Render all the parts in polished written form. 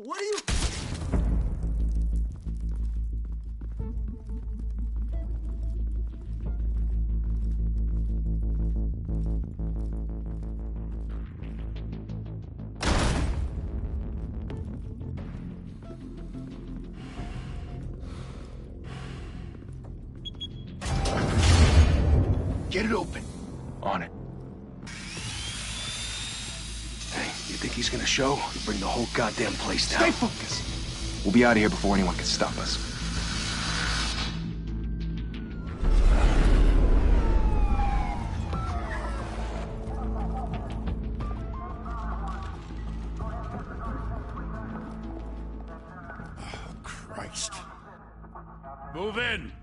What are you... Get it open. On it. Hey, you think he's gonna show? He'll bring the whole goddamn place down. Stay focused. We'll be out of here before anyone can stop us. Oh, Christ. Move in!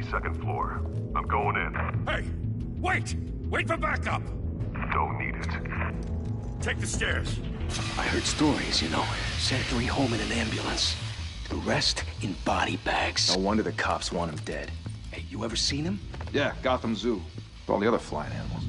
Second floor. I'm going in. Hey! Wait! Wait for backup! Don't need it. Take the stairs. I heard stories, you know. Sent 3 home in an ambulance. The rest in body bags. No wonder the cops want him dead. Hey, you ever seen him? Yeah, Gotham Zoo. With all the other flying animals.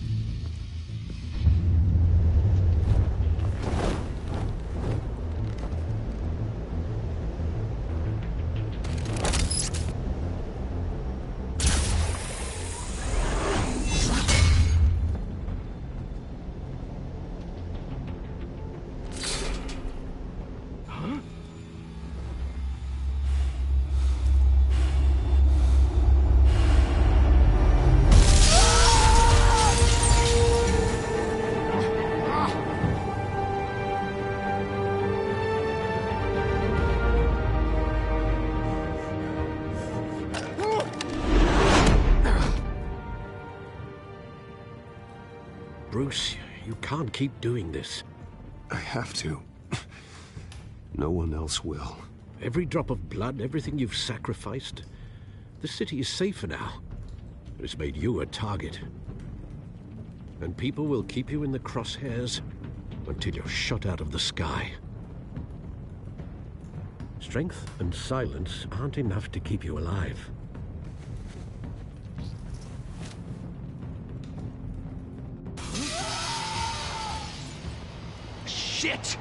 Bruce, you can't keep doing this. I have to. No one else will. Every drop of blood, everything you've sacrificed. The city is safer now. It's made you a target. And people will keep you in the crosshairs until you're shot out of the sky. Strength and silence aren't enough to keep you alive. Shit!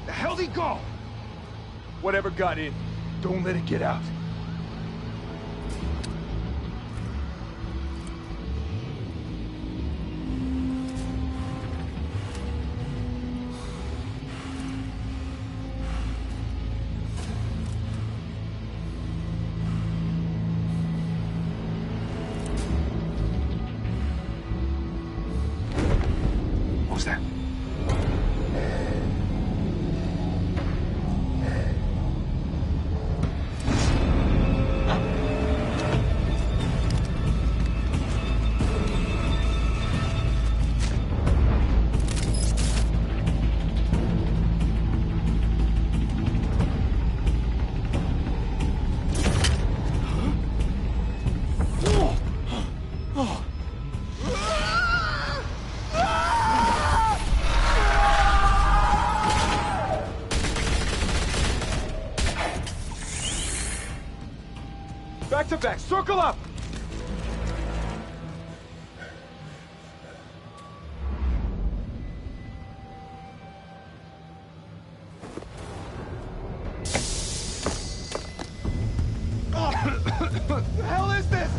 The hell'd he go? Whatever got in, don't let it get out. What was that? Back to back, circle up! What the hell is this?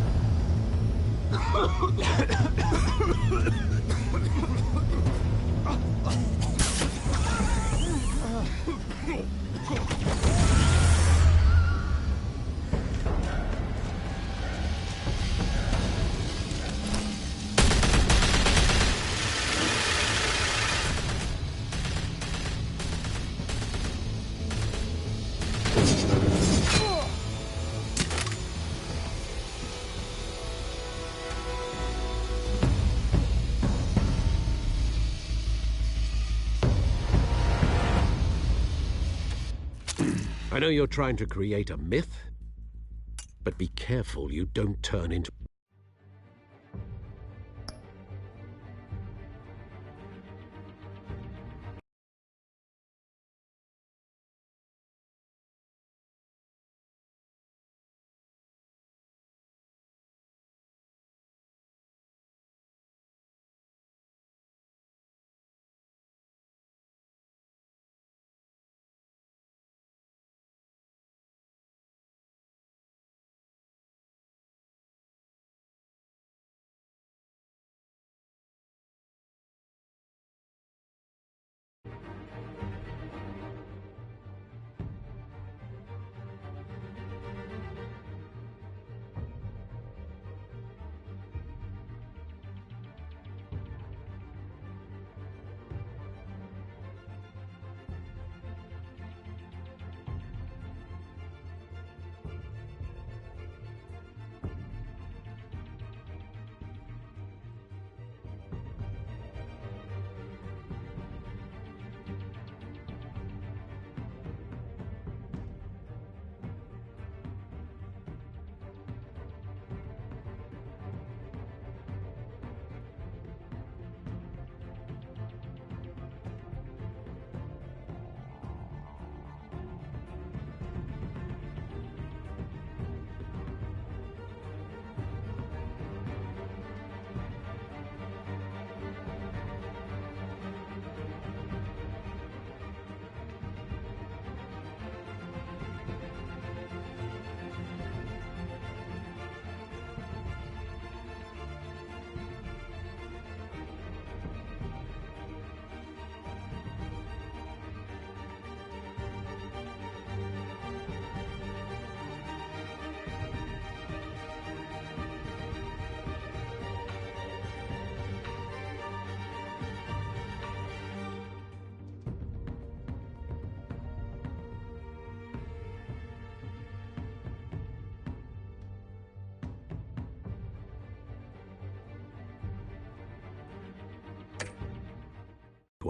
I know you're trying to create a myth, but be careful you don't turn into...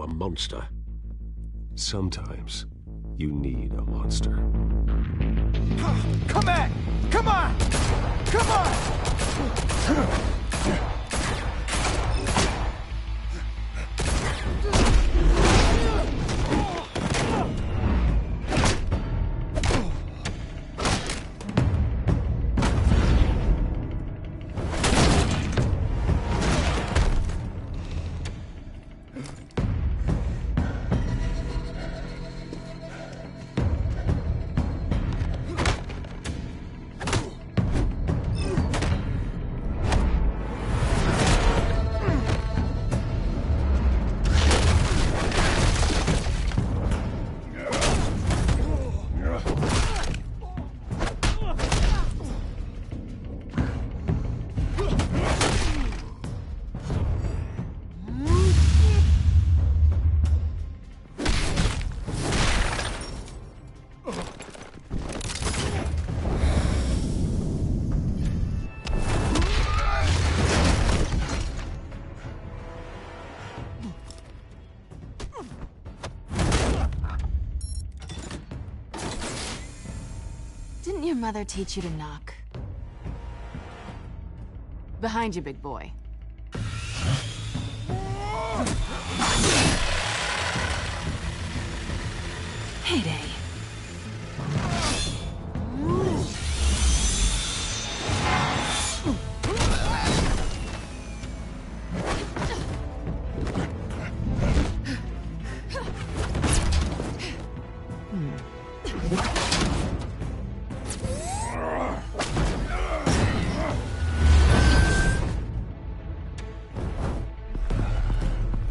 a monster. Sometimes you need a monster. Come at! Come on! Come on! Didn't your mother teach you to knock? Behind you, big boy. Heyday.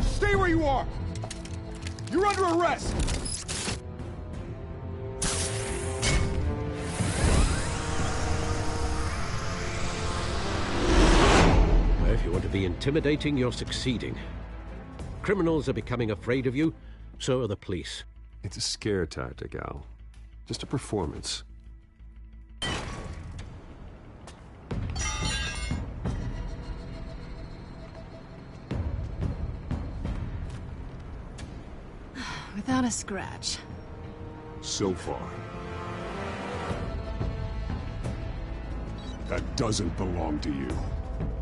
Stay where you are! You're under arrest! If you want to be intimidating, you're succeeding. Criminals are becoming afraid of you, so are the police. It's a scare tactic, Al. Just a performance. Without a scratch. So far. That doesn't belong to you.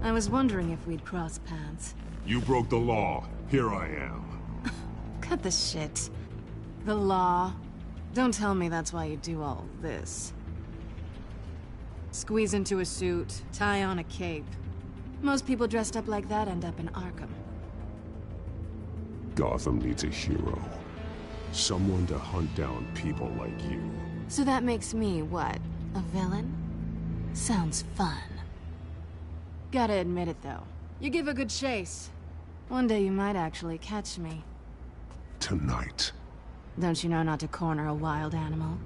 I was wondering if we'd cross paths. You broke the law. Here I am. Cut the shit. The law. Don't tell me that's why you do all this. Squeeze into a suit, tie on a cape. Most people dressed up like that end up in Arkham. Gotham needs a hero. Someone to hunt down people like you. So that makes me, what, a villain? Sounds fun. Gotta admit it, though. You give a good chase. One day you might actually catch me. Tonight. Don't you know not to corner a wild animal?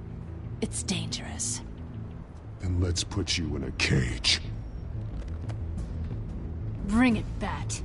It's dangerous. Then let's put you in a cage. Bring it, Bat.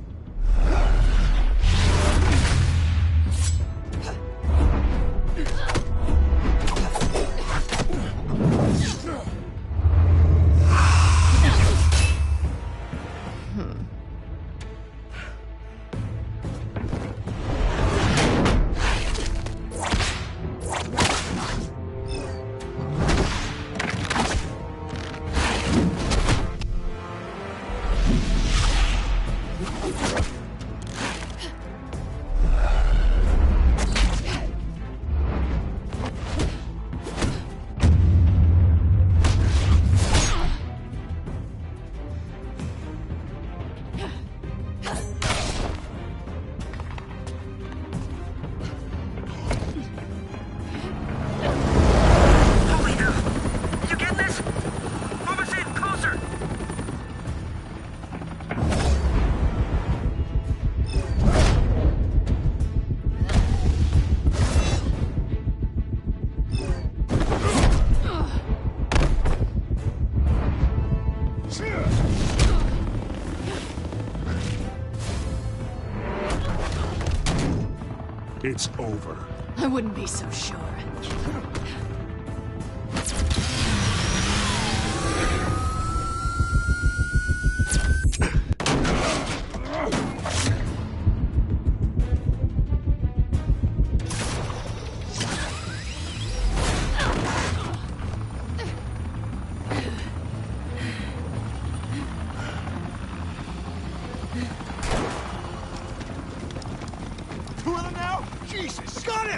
It's over. I wouldn't be so sure.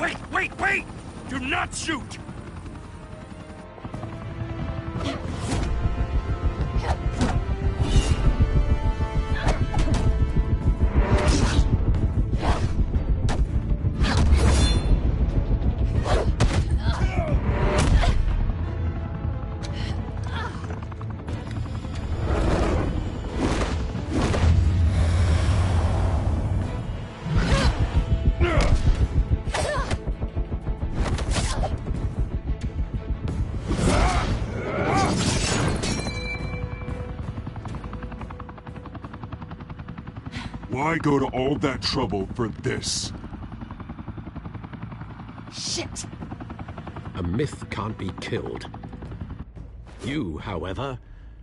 Wait! Do not shoot! Why go to all that trouble for this? Shit! A myth can't be killed. You, however,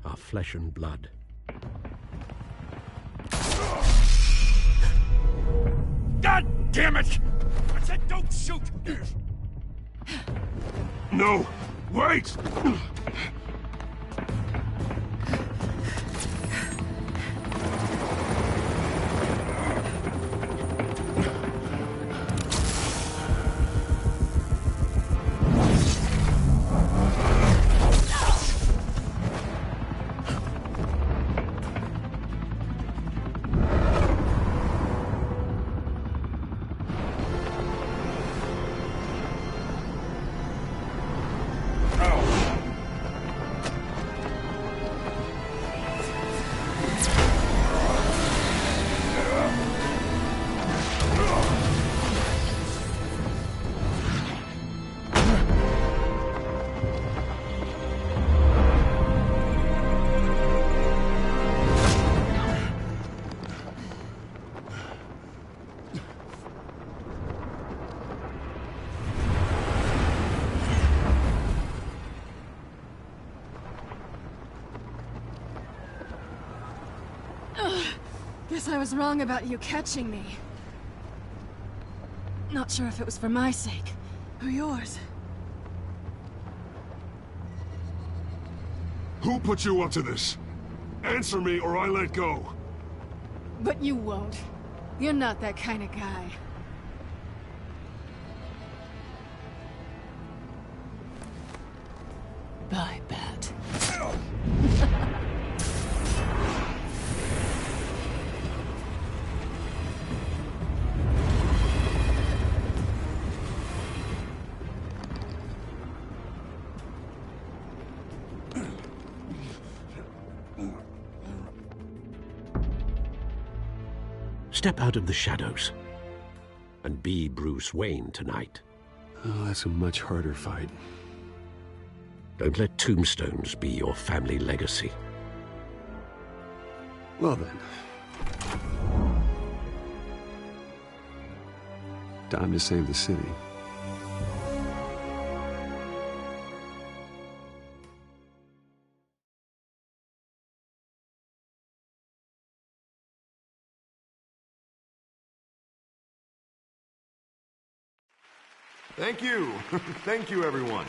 are flesh and blood. God damn it! I said don't shoot! No! Wait! Guess I was wrong about you catching me. Not sure if it was for my sake, or yours. Who put you up to this? Answer me or I let go. But you won't. You're not that kind of guy. Bye, Bat. Step out of the shadows and be Bruce Wayne tonight. Oh, that's a much harder fight. Don't let tombstones be your family legacy. Well then. Time to save the city. Thank you. Thank you, everyone.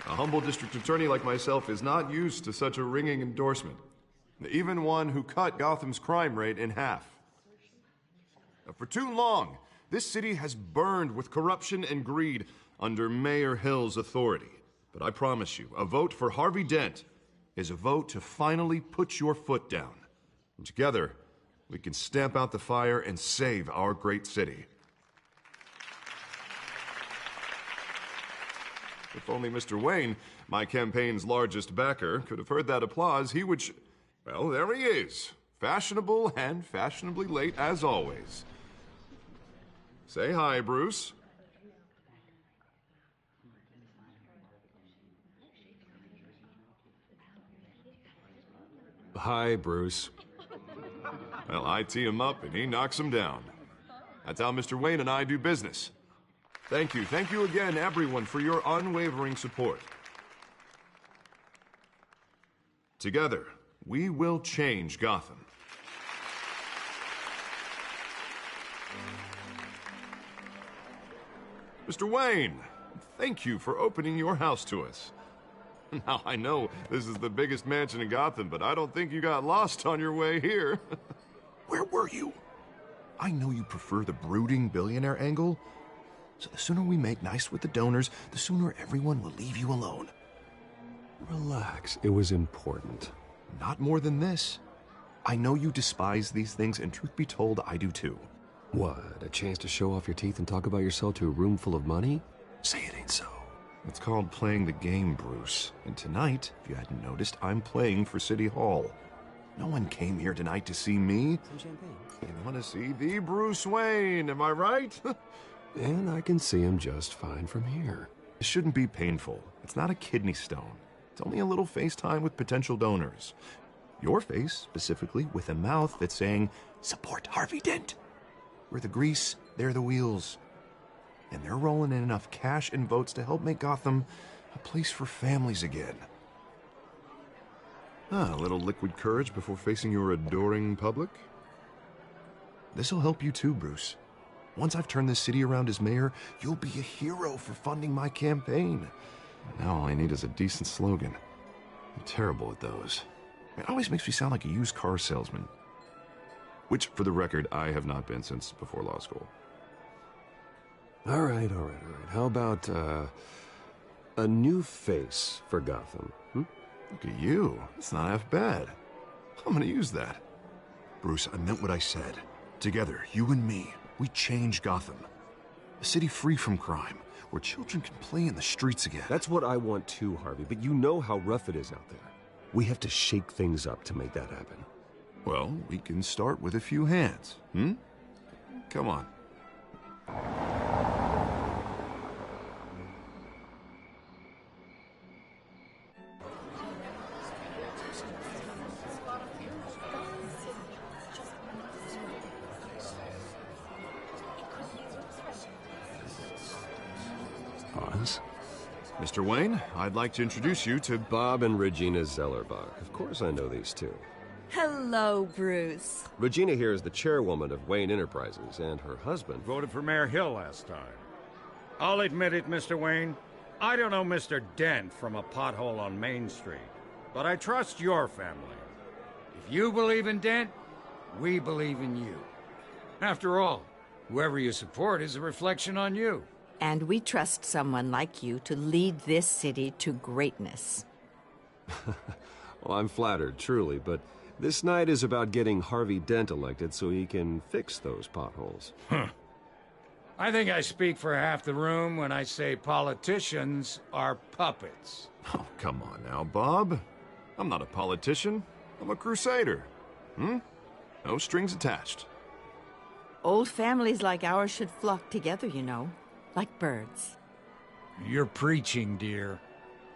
A humble district attorney like myself is not used to such a ringing endorsement. Even one who cut Gotham's crime rate in half. For too long, this city has burned with corruption and greed under Mayor Hill's authority. But I promise you, a vote for Harvey Dent is a vote to finally put your foot down. And together, we can stamp out the fire and save our great city. If only Mr. Wayne, my campaign's largest backer, could have heard that applause, he would well, there he is. Fashionable and fashionably late as always. Say hi, Bruce. Hi, Bruce. Well, I tee him up and he knocks him down. That's how Mr. Wayne and I do business. Thank you again, everyone, for your unwavering support. Together, we will change Gotham. Mr. Wayne, thank you for opening your house to us. Now, I know this is the biggest mansion in Gotham, but I don't think you got lost on your way here. Where were you? I know you prefer the brooding billionaire angle, So the sooner we make nice with the donors, the sooner everyone will leave you alone. Relax. It was important. Not more than this. I know you despise these things, and truth be told, I do too. What? A chance to show off your teeth and talk about yourself to a room full of money? Say it ain't so. It's called playing the game, Bruce. And tonight, if you hadn't noticed, I'm playing for City Hall. No one came here tonight to see me. Some champagne. They want to see the Bruce Wayne, am I right? And I can see him just fine from here. It shouldn't be painful. It's not a kidney stone. It's only a little FaceTime with potential donors. Your face, specifically, with a mouth that's saying, support Harvey Dent. We're the grease, they're the wheels. And they're rolling in enough cash and votes to help make Gotham a place for families again. A little liquid courage before facing your adoring public. This'll help you too, Bruce. Once I've turned this city around as mayor, you'll be a hero for funding my campaign. Now all I need is a decent slogan. I'm terrible at those. It always makes me sound like a used car salesman. Which, for the record, I have not been since before law school. All right. How about, a new face for Gotham, Look at you. It's not half bad. I'm gonna use that. Bruce, I meant what I said. Together, you and me, we change Gotham. A city free from crime, where children can play in the streets again. That's what I want too, Harvey, but you know how rough it is out there. We have to shake things up to make that happen. Well, we can start with a few hands, Come on. Pause. Mr. Wayne, I'd like to introduce you to Bob and Regina Zellerbach. Of course I know these two. Hello, Bruce. Regina here is the chairwoman of Wayne Enterprises, and her husband... Voted for Mayor Hill last time. I'll admit it, Mr. Wayne. I don't know Mr. Dent from a pothole on Main Street, but I trust your family. If you believe in Dent, we believe in you. After all, whoever you support is a reflection on you. And we trust someone like you to lead this city to greatness. Well, I'm flattered, truly, but this night is about getting Harvey Dent elected so he can fix those potholes. I think I speak for half the room when I say politicians are puppets. Oh, come on now, Bob. I'm not a politician. I'm a crusader. No strings attached. Old families like ours should flock together, you know, like birds. You're preaching, dear.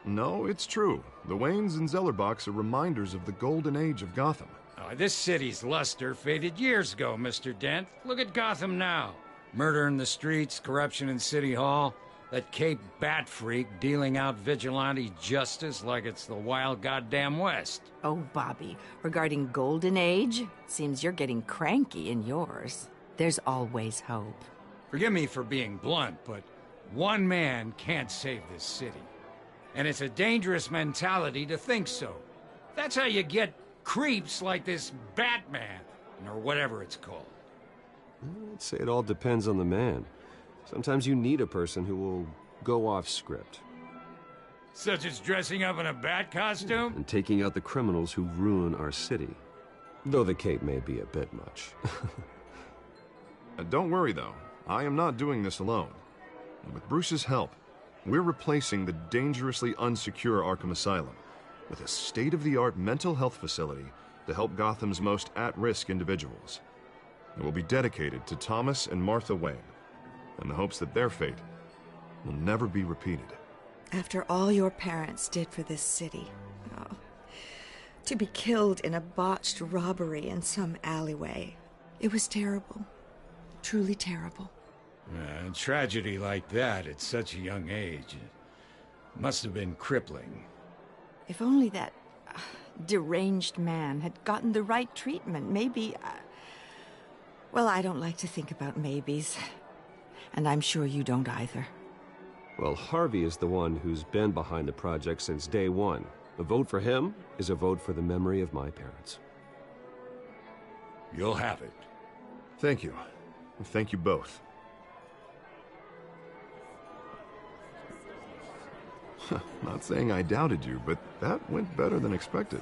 No, it's true. The Waynes and Zellerbachs are reminders of the golden age of Gotham. Oh, this city's luster faded years ago, Mr. Dent. Look at Gotham now. Murder in the streets, corruption in City Hall, that Cape Bat freak dealing out vigilante justice like it's the wild goddamn West. Oh, Bobby, regarding Golden Age, seems you're getting cranky in yours. There's always hope. Forgive me for being blunt, but one man can't save this city. And it's a dangerous mentality to think so. That's how you get creeps like this Batman, or whatever it's called. I'd say it all depends on the man. Sometimes you need a person who will go off script. Such as dressing up in a bat costume? And taking out the criminals who ruin our city. Though the cape may be a bit much. Don't worry, though. I am not doing this alone. And with Bruce's help, we're replacing the dangerously unsecure Arkham Asylum with a state-of-the-art mental health facility to help Gotham's most at-risk individuals. It will be dedicated to Thomas and Martha Wayne, in the hopes that their fate will never be repeated. After all your parents did for this city, to be killed in a botched robbery in some alleyway, it was terrible. Truly terrible. A tragedy like that at such a young age must have been crippling. If only that deranged man had gotten the right treatment, maybe... Well, I don't like to think about maybes. And I'm sure you don't either. Well, Harvey is the one who's been behind the project since day one. A vote for him is a vote for the memory of my parents. You'll have it. Thank you. Thank you both. Not saying I doubted you, but that went better than expected.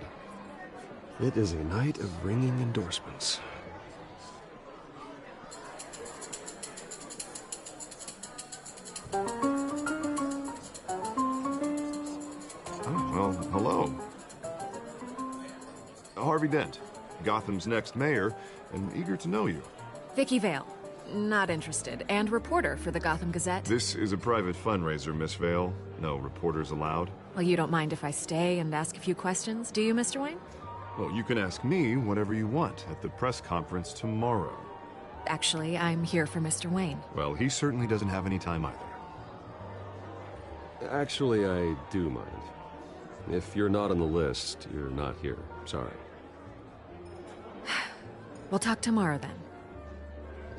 It is a night of ringing endorsements. Oh, well, hello. Harvey Dent, Gotham's next mayor, and eager to know you. Vicky Vale. Not interested. And reporter for the Gotham Gazette. This is a private fundraiser, Miss Vale. No reporters allowed. Well, you don't mind if I stay and ask a few questions, do you, Mr. Wayne? Well, you can ask me whatever you want at the press conference tomorrow. Actually, I'm here for Mr. Wayne. Well, he certainly doesn't have any time either. Actually, I do mind. If you're not on the list, you're not here. Sorry. We'll talk tomorrow, then.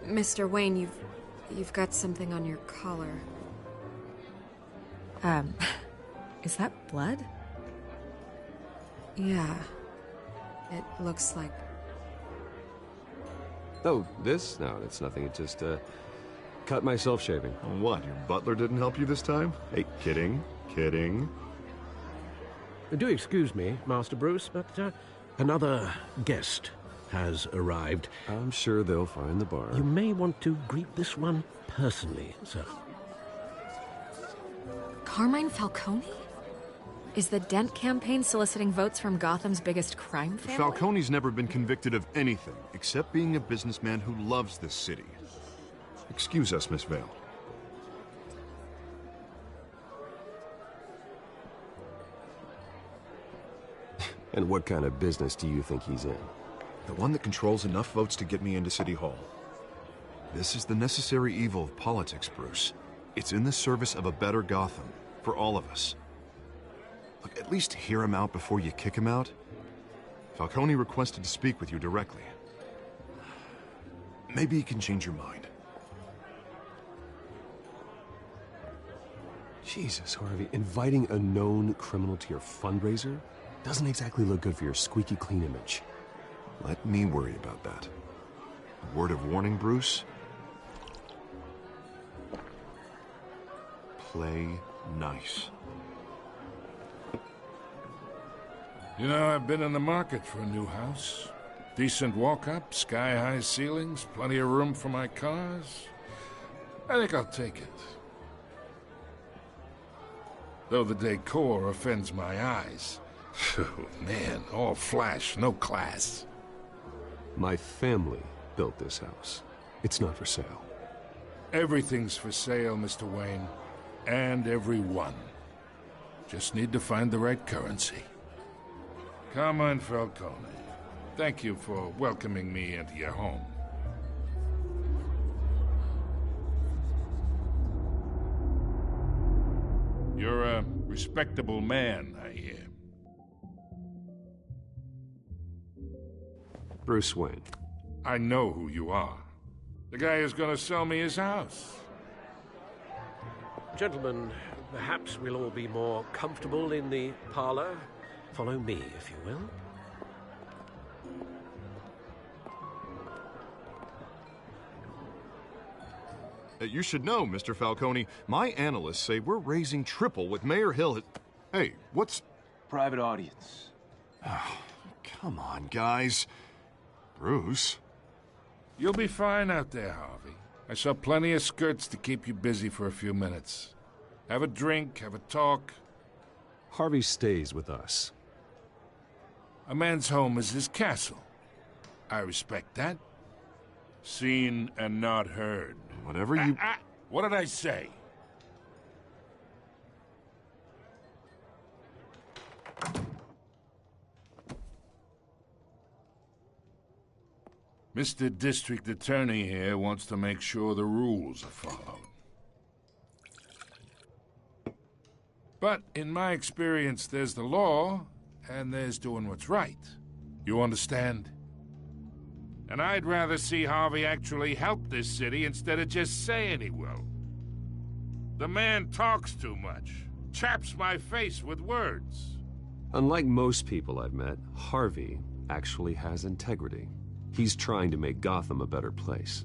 Mr. Wayne, you've got something on your collar. Is that blood? Yeah. It looks like... Oh, this? No, it's nothing. It just, cut myself shaving. What, your butler didn't help you this time? Hey, kidding. Kidding. Do excuse me, Master Bruce, but another guest has arrived. I'm sure they'll find the bar. You may want to greet this one personally, sir. Carmine Falcone? Is the Dent campaign soliciting votes from Gotham's biggest crime family? Falcone's never been convicted of anything, except being a businessman who loves this city. Excuse us, Miss Vale. And what kind of business do you think he's in? The one that controls enough votes to get me into City Hall. This is the necessary evil of politics, Bruce. It's in the service of a better Gotham, for all of us. Look, at least hear him out before you kick him out. Falcone requested to speak with you directly. Maybe he can change your mind. Jesus, Harvey, inviting a known criminal to your fundraiser doesn't exactly look good for your squeaky clean image. Let me worry about that. A word of warning, Bruce. Play nice. You know, I've been in the market for a new house. Decent walk-up, sky-high ceilings, plenty of room for my cars. I think I'll take it. Though the decor offends my eyes. Oh, man, all flash, no class. My family built this house. It's not for sale. Everything's for sale, Mr. Wayne. And everyone. Just need to find the right currency. Carmine Falcone, thank you for welcoming me into your home. You're a respectable man, I hear. Bruce Wayne. I know who you are. The guy who's gonna sell me his house. Gentlemen, perhaps we'll all be more comfortable in the parlor. Follow me, if you will. You should know, Mr. Falcone, my analysts say we're raising triple what Mayor Hill. Hey, what's... Private audience. Oh, come on, guys. Bruce? You'll be fine out there, Harvey. I saw plenty of skirts to keep you busy for a few minutes. Have a drink, have a talk. Harvey stays with us. A man's home is his castle. I respect that. Seen and not heard. Whatever you... What did I say? Mr. District Attorney here wants to make sure the rules are followed. But in my experience, there's the law, and there's doing what's right. You understand? And I'd rather see Harvey actually help this city instead of just saying he will. The man talks too much, chaps my face with words. Unlike most people I've met, Harvey actually has integrity. He's trying to make Gotham a better place.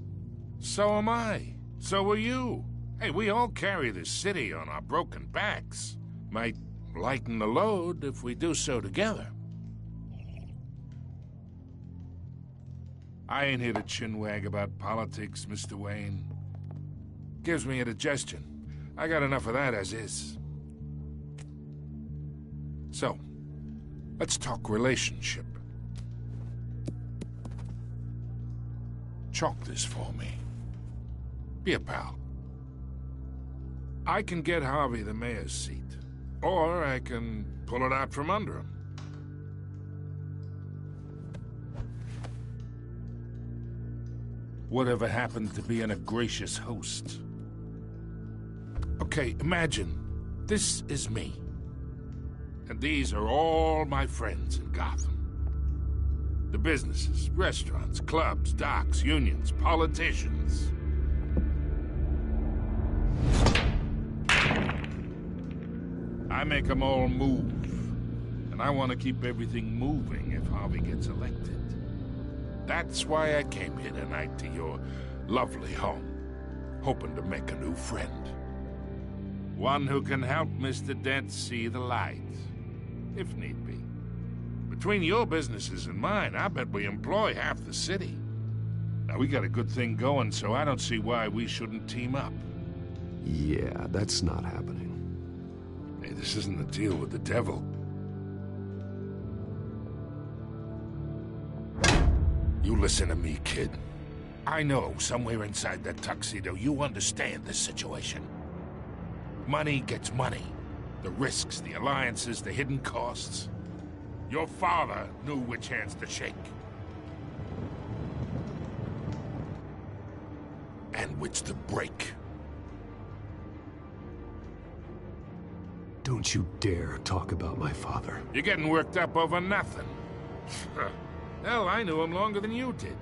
So am I. So are you. Hey, we all carry this city on our broken backs. Might lighten the load if we do so together. I ain't here to chinwag about politics, Mr. Wayne. Gives me indigestion. I got enough of that as is. So, let's talk relationship. Chalk this for me. Be a pal. I can get Harvey the mayor's seat, or I can pull it out from under him. Whatever happened to being a gracious host? Okay, imagine this is me. And these are all my friends in Gotham. The businesses, restaurants, clubs, docks, unions, politicians. I make them all move. And I want to keep everything moving if Harvey gets elected. That's why I came here tonight to your lovely home, hoping to make a new friend. One who can help Mr. Dent see the light, if need be. Between your businesses and mine, I bet we employ half the city. Now, we got a good thing going, so I don't see why we shouldn't team up. Yeah, that's not happening. Hey, this isn't a deal with the devil. You listen to me, kid. I know somewhere inside that tuxedo you understand this situation. Money gets money. The risks, the alliances, the hidden costs. Your father knew which hands to shake. And which to break. Don't you dare talk about my father. You're getting worked up over nothing. Hell, I knew him longer than you did.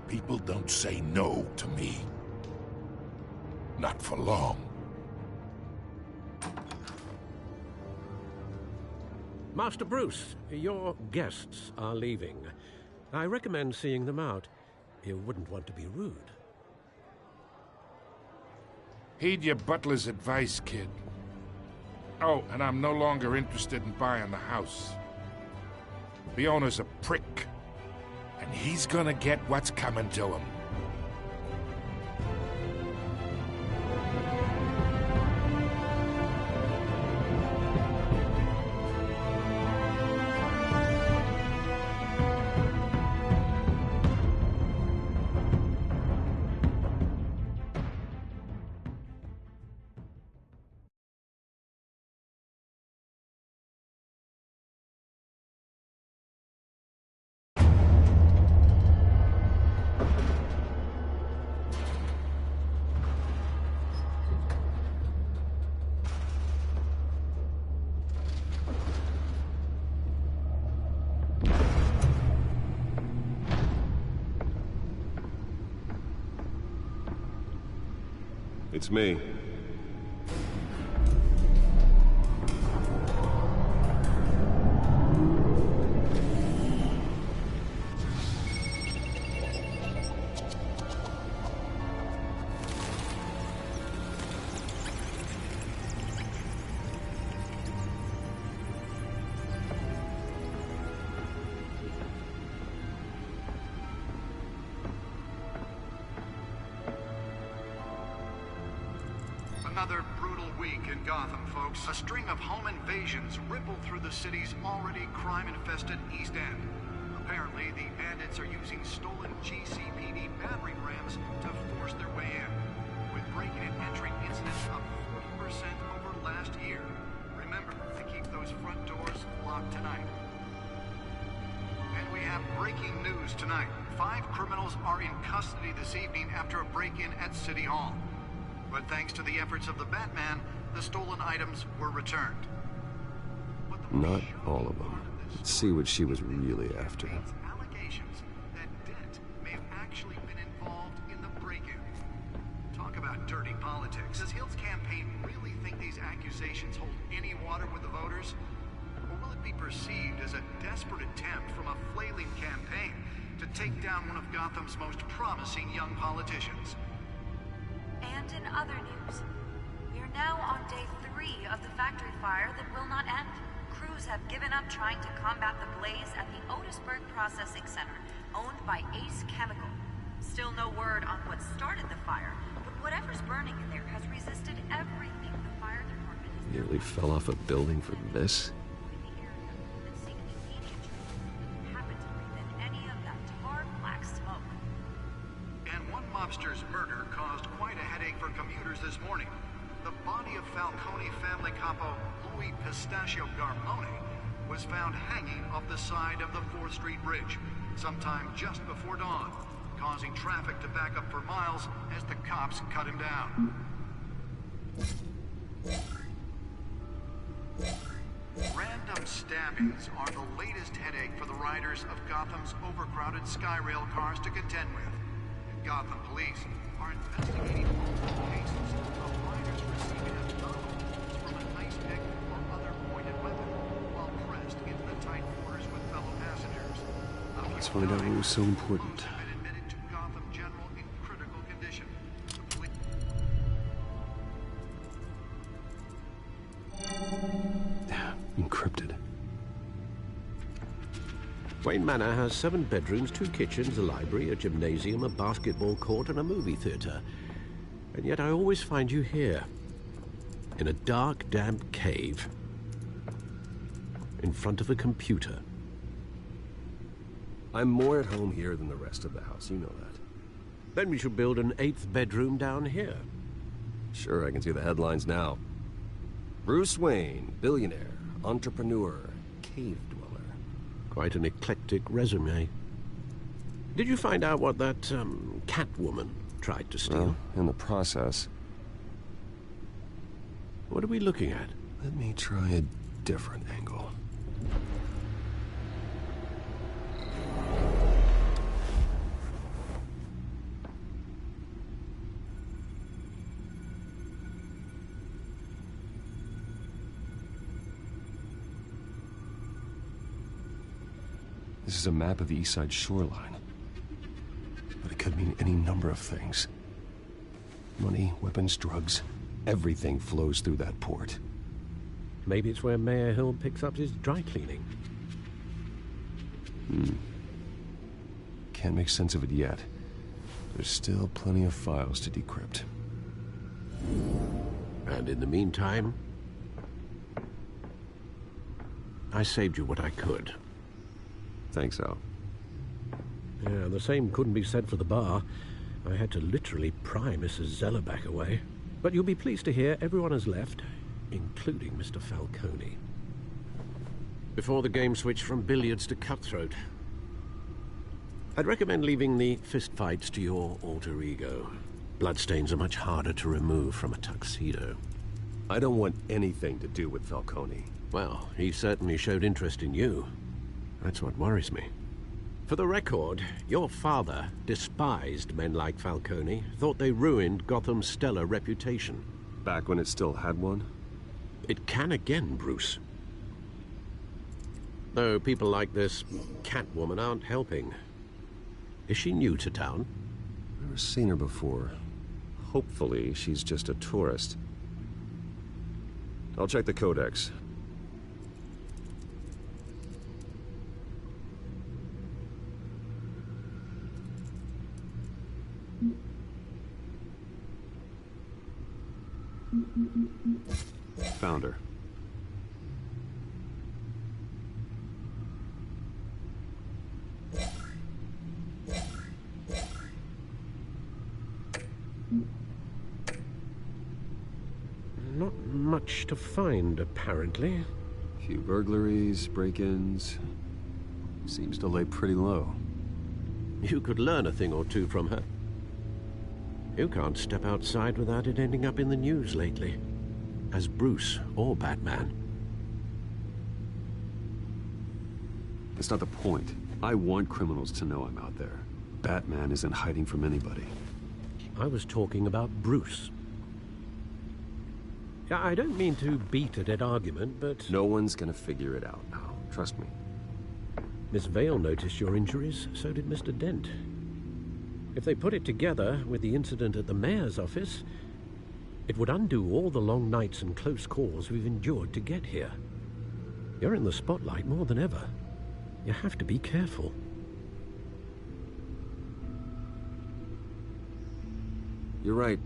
People don't say no to me. Not for long. Master Bruce, your guests are leaving. I recommend seeing them out. You wouldn't want to be rude. Heed your butler's advice, kid. Oh, and I'm no longer interested in buying the house. The owner's a prick. And he's gonna get what's coming to him. It's me. Another brutal week in Gotham, folks. A string of home invasions rippled through the city's already crime-infested East End. Apparently, the bandits are using stolen GCPD battering rams to force their way in, with break-in and entry incidents up 40% over last year. Remember to keep those front doors locked tonight. And we have breaking news tonight. 5 criminals are in custody this evening after a break-in at City Hall. But thanks to the efforts of the Batman, the stolen items were returned. Not all of them. Let's see what she was really after. Allegations that Dent may have actually been involved in the break-in. Talk about dirty politics. Does Hill's campaign really think these accusations hold any water with the voters? Or will it be perceived as a desperate attempt from a flailing campaign to take down one of Gotham's most promising young politicians? And in other news, we are now on day 3 debris of the factory fire that will not end. Crews have given up trying to combat the blaze at the Otisburg Processing Center, owned by Ace Chemical. Still no word on what started the fire, but whatever's burning in there has resisted everything the fire department has Nearly fell off a building for this? And one mobster's murder caused quite a headache for commuters this morning. The body of Falcone family capo Louis Pistachio Garmone was found hanging off the side of the 4th Street Bridge sometime just before dawn, causing traffic to back up for miles as the cops cut him down. Random stabbings are the latest headache for the riders of Gotham's overcrowded Skyrail cars to contend with. And Gotham police are investigating multiple cases of riders receiving abdominals from a ice pick or other pointed weapon while pressed into the tight quarters with fellow passengers. Let's find out what was so important. Have been admitted to Gotham General in critical condition. Encrypted. Wayne Manor has 7 bedrooms, 2 kitchens, a library, a gymnasium, a basketball court, and a movie theater. And yet I always find you here, in a dark, damp cave, in front of a computer. I'm more at home here than the rest of the house, you know that. Then we should build an 8th bedroom down here. Sure, I can see the headlines now. Bruce Wayne, billionaire, entrepreneur, cave dweller. Quite an eclectic resume. Did you find out what that, Catwoman tried to steal? Well, in the process. What are we looking at? Let me try a different angle. This is a map of the East Side shoreline. But it could mean any number of things. Money, weapons, drugs, everything flows through that port. Maybe it's where Mayor Hill picks up his dry cleaning. Can't make sense of it yet. There's still plenty of files to decrypt. And in the meantime, I saved you what I could. Thanks, Al. Yeah, the same couldn't be said for the bar. I had to literally pry Mrs. Zellerback away. But you'll be pleased to hear everyone has left, including Mr. Falcone. Before the game switched from billiards to cutthroat. I'd recommend leaving the fistfights to your alter ego. Bloodstains are much harder to remove from a tuxedo. I don't want anything to do with Falcone. Well, he certainly showed interest in you. That's what worries me. For the record, your father despised men like Falcone, thought they ruined Gotham's stellar reputation. Back when it still had one? It can again, Bruce. Though people like this Catwoman aren't helping. Is she new to town? Never seen her before. Hopefully, she's just a tourist. I'll check the codex. Found her. Not much to find, apparently. Few burglaries, break-ins. Seems to lay pretty low. You could learn a thing or two from her. You can't step outside without it ending up in the news lately. As Bruce or Batman. That's not the point. I want criminals to know I'm out there. Batman isn't hiding from anybody. I was talking about Bruce. I don't mean to beat a dead argument, but... No one's gonna figure it out now. Trust me. Miss Vale noticed your injuries, so did Mr. Dent. If they put it together with the incident at the mayor's office, It would undo all the long nights and close calls we've endured to get here. You're in the spotlight more than ever. You have to be careful. You're right.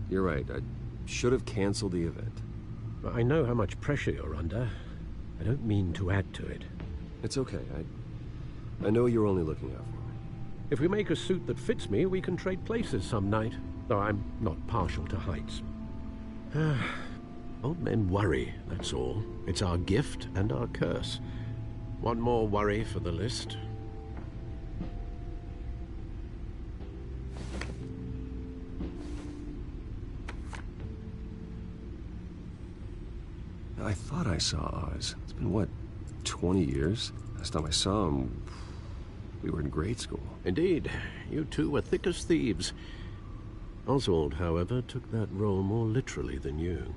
I should have canceled the event. I know how much pressure you're under. I don't mean to add to it. It's okay. I know you're only looking out for me. If we make a suit that fits me, we can trade places some night. Though I'm not partial to heights. Old men worry, that's all. It's our gift and our curse. One more worry for the list. I thought I saw Oz. It's been, what, 20 years? Last time I saw him, we were in grade school. Indeed. You two were thick as thieves. Oswald, however, took that role more literally than you.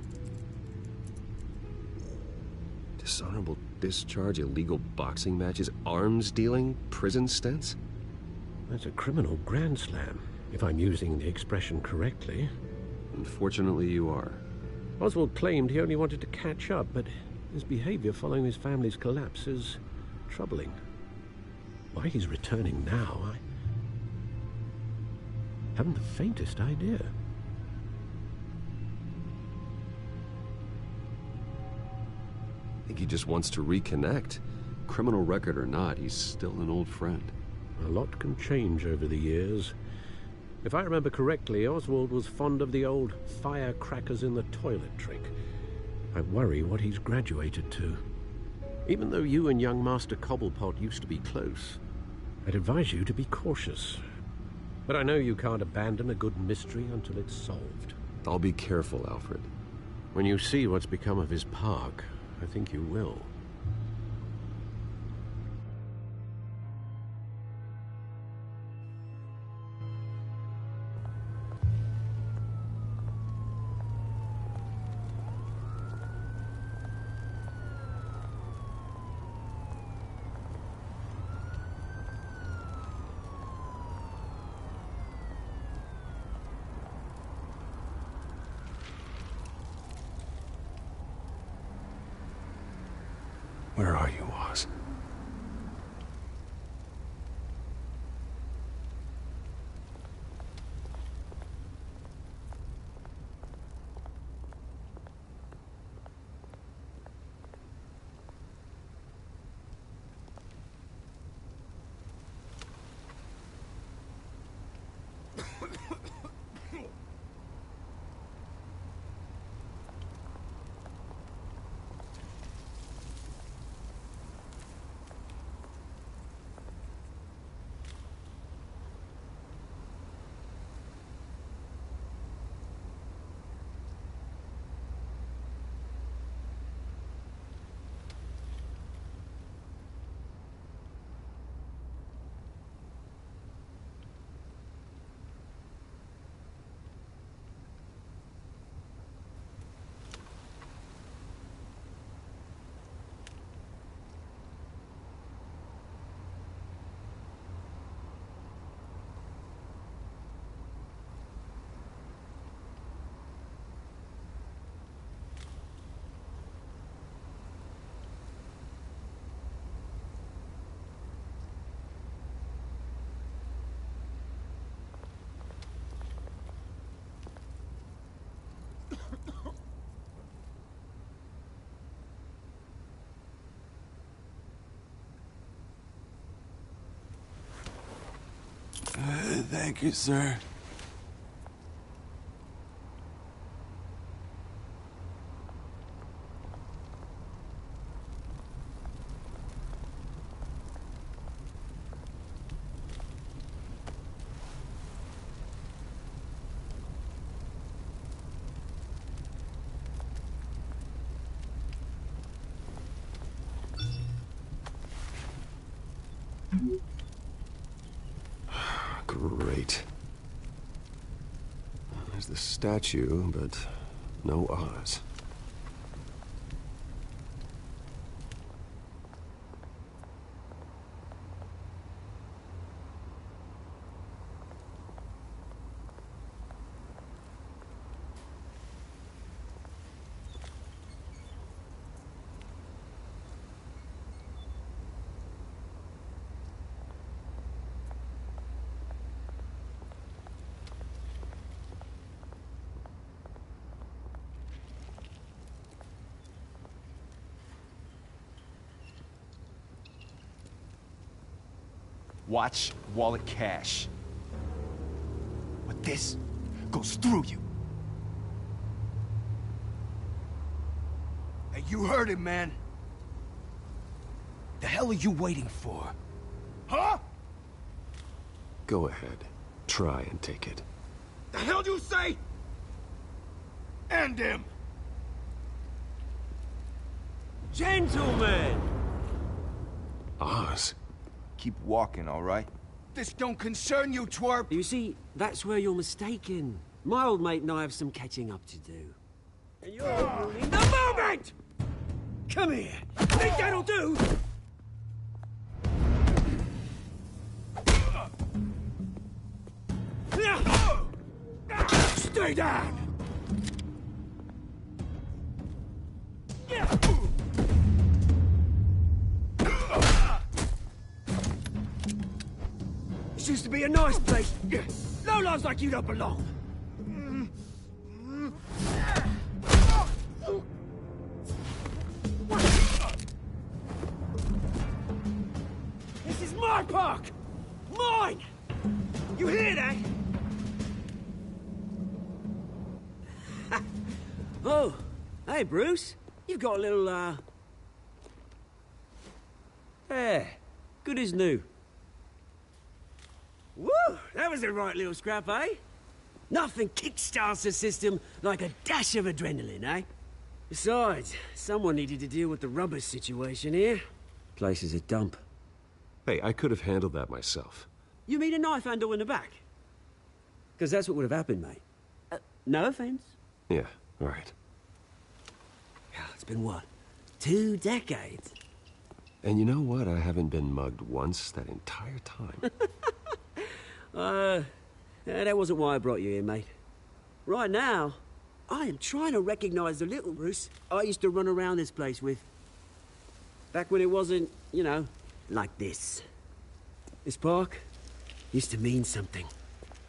Dishonorable discharge, illegal boxing matches, arms dealing, prison stints? That's a criminal grand slam, if I'm using the expression correctly. Unfortunately, you are. Oswald claimed he only wanted to catch up, but his behavior following his family's collapse is troubling. Why he's returning now, I haven't the faintest idea. I think he just wants to reconnect. Criminal record or not, he's still an old friend. A lot can change over the years. If I remember correctly, Oswald was fond of the old firecrackers in the toilet trick. I worry what he's graduated to. Even though you and young Master Cobblepot used to be close, I'd advise you to be cautious. But I know you can't abandon a good mystery until it's solved. I'll be careful, Alfred. When you see what's become of his park, I think you will. Where are you, Oz? Thank you, sir. Great. There's the statue, but no Oz. Watch wallet cash. But this goes through you. Hey, you heard him, man. The hell are you waiting for? Huh? Go ahead. Try and take it. The hell do you say? End him! Gentlemen! Oz. Keep walking, all right? This don't concern you, twerp! You see, that's where you're mistaken. My old mate and I have some catching up to do. And you're ruining the moment! Come here! Think that'll do? Stay down! This used to be a nice place. No lives like you don't belong. This is my park! Mine! You hear that? Oh, hey, Bruce. You've got a little, Yeah, good as new. Woo! That was a right little scrap, eh? Nothing kickstarts the system like a dash of adrenaline, eh? Besides, someone needed to deal with the rubber situation here. Place is a dump. Hey, I could have handled that myself. You mean a knife handle in the back? Because that's what would have happened, mate. No offense. Yeah, all right. It's been, what, 2 decades? And you know what? I haven't been mugged once that entire time. That wasn't why I brought you here, mate. Right now, I am trying to recognize the little Bruce I used to run around this place with. Back when it wasn't, you know, like this. This park used to mean something.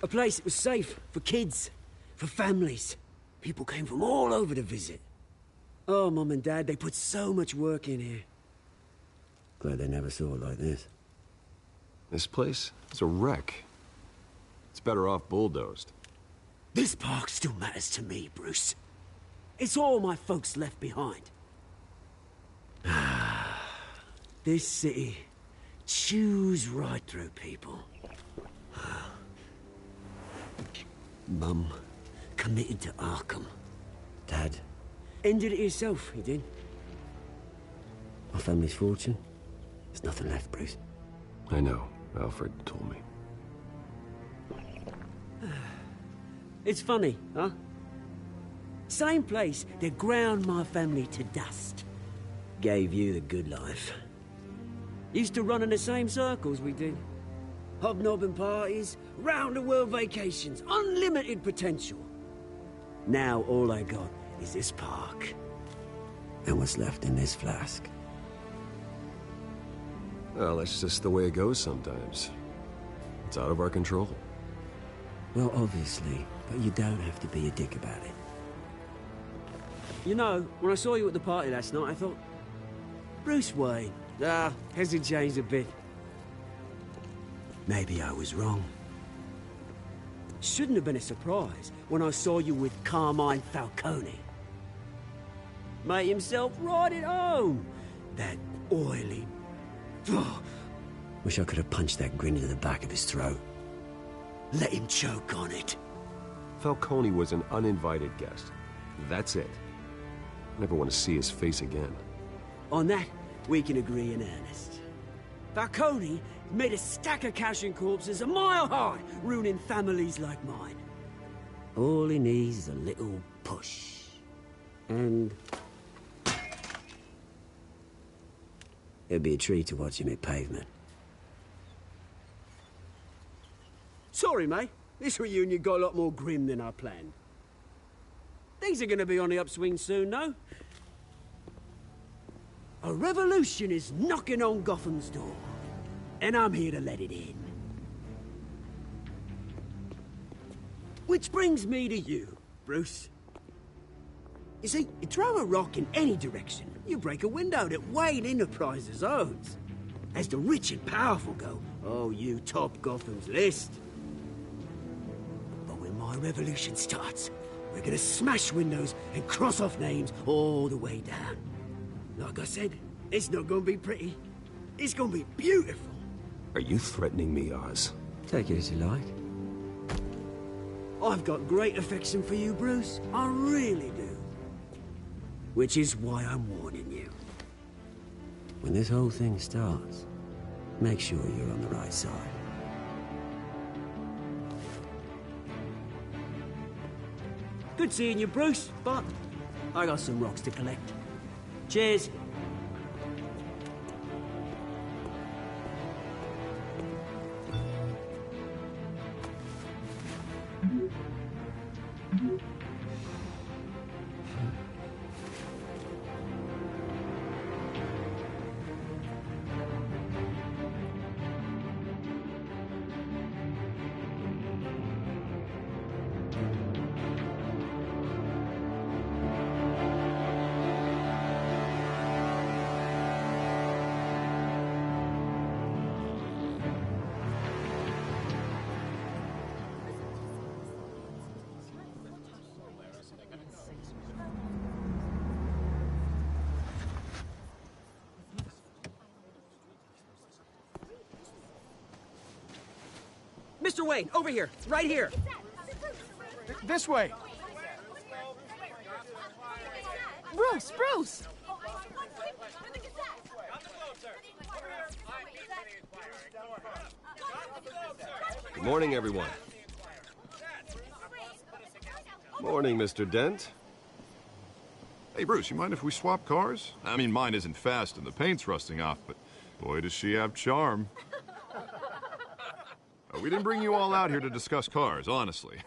A place that was safe for kids, for families. People came from all over to visit. Oh, Mum and Dad, they put so much work in here. Glad they never saw it like this. This place is a wreck. It's better off bulldozed. This park still matters to me, Bruce. It's all my folks left behind. This city chews right through people. Mum committed to Arkham. Dad ended it himself, he did. My family's fortune, there's nothing left, Bruce. I know. Alfred told me. It's funny, huh? Same place that ground my family to dust. Gave you the good life. Used to run in the same circles we did. Hobnobbing parties, round-the-world vacations, unlimited potential. Now all I got is this park. And what's left in this flask. Well, that's just the way it goes sometimes. It's out of our control. Well, obviously, but you don't have to be a dick about it. You know, when I saw you at the party last night, I thought, Bruce Wayne. Hasn't changed a bit. Maybe I was wrong. Shouldn't have been a surprise when I saw you with Carmine Falcone. Made himself right at home. That oily... Wish I could have punched that grin into the back of his throat. Let him choke on it. Falcone was an uninvited guest. That's it. Never want to see his face again. On that, we can agree in earnest. Falcone made a stack of cash and corpses a mile high, ruining families like mine. All he needs is a little push. And... it'd be a treat to watch him hit pavement. Sorry, mate. This reunion got a lot more grim than I planned. Things are gonna be on the upswing soon, no? A revolution is knocking on Gotham's door. And I'm here to let it in. Which brings me to you, Bruce. You see, you throw a rock in any direction, you break a window that Wayne Enterprises owns. As the rich and powerful go, oh, you top Gotham's list. But when my revolution starts, we're gonna smash windows and cross off names all the way down. Like I said, it's not gonna be pretty. It's gonna be beautiful. Are you threatening me, Oz? Take it as you like. I've got great affection for you, Bruce. I really do. Which is why I'm warning you. When this whole thing starts, make sure you're on the right side. Good seeing you, Bruce, but I got some rocks to collect. Cheers. Mr. Wayne, over here, right here. This way. Bruce, Bruce! Good morning, everyone. Morning, Mr. Dent. Hey, Bruce, you mind if we swap cars? I mean, mine isn't fast and the paint's rusting off, but boy, does she have charm. We didn't bring you all out here to discuss cars, honestly.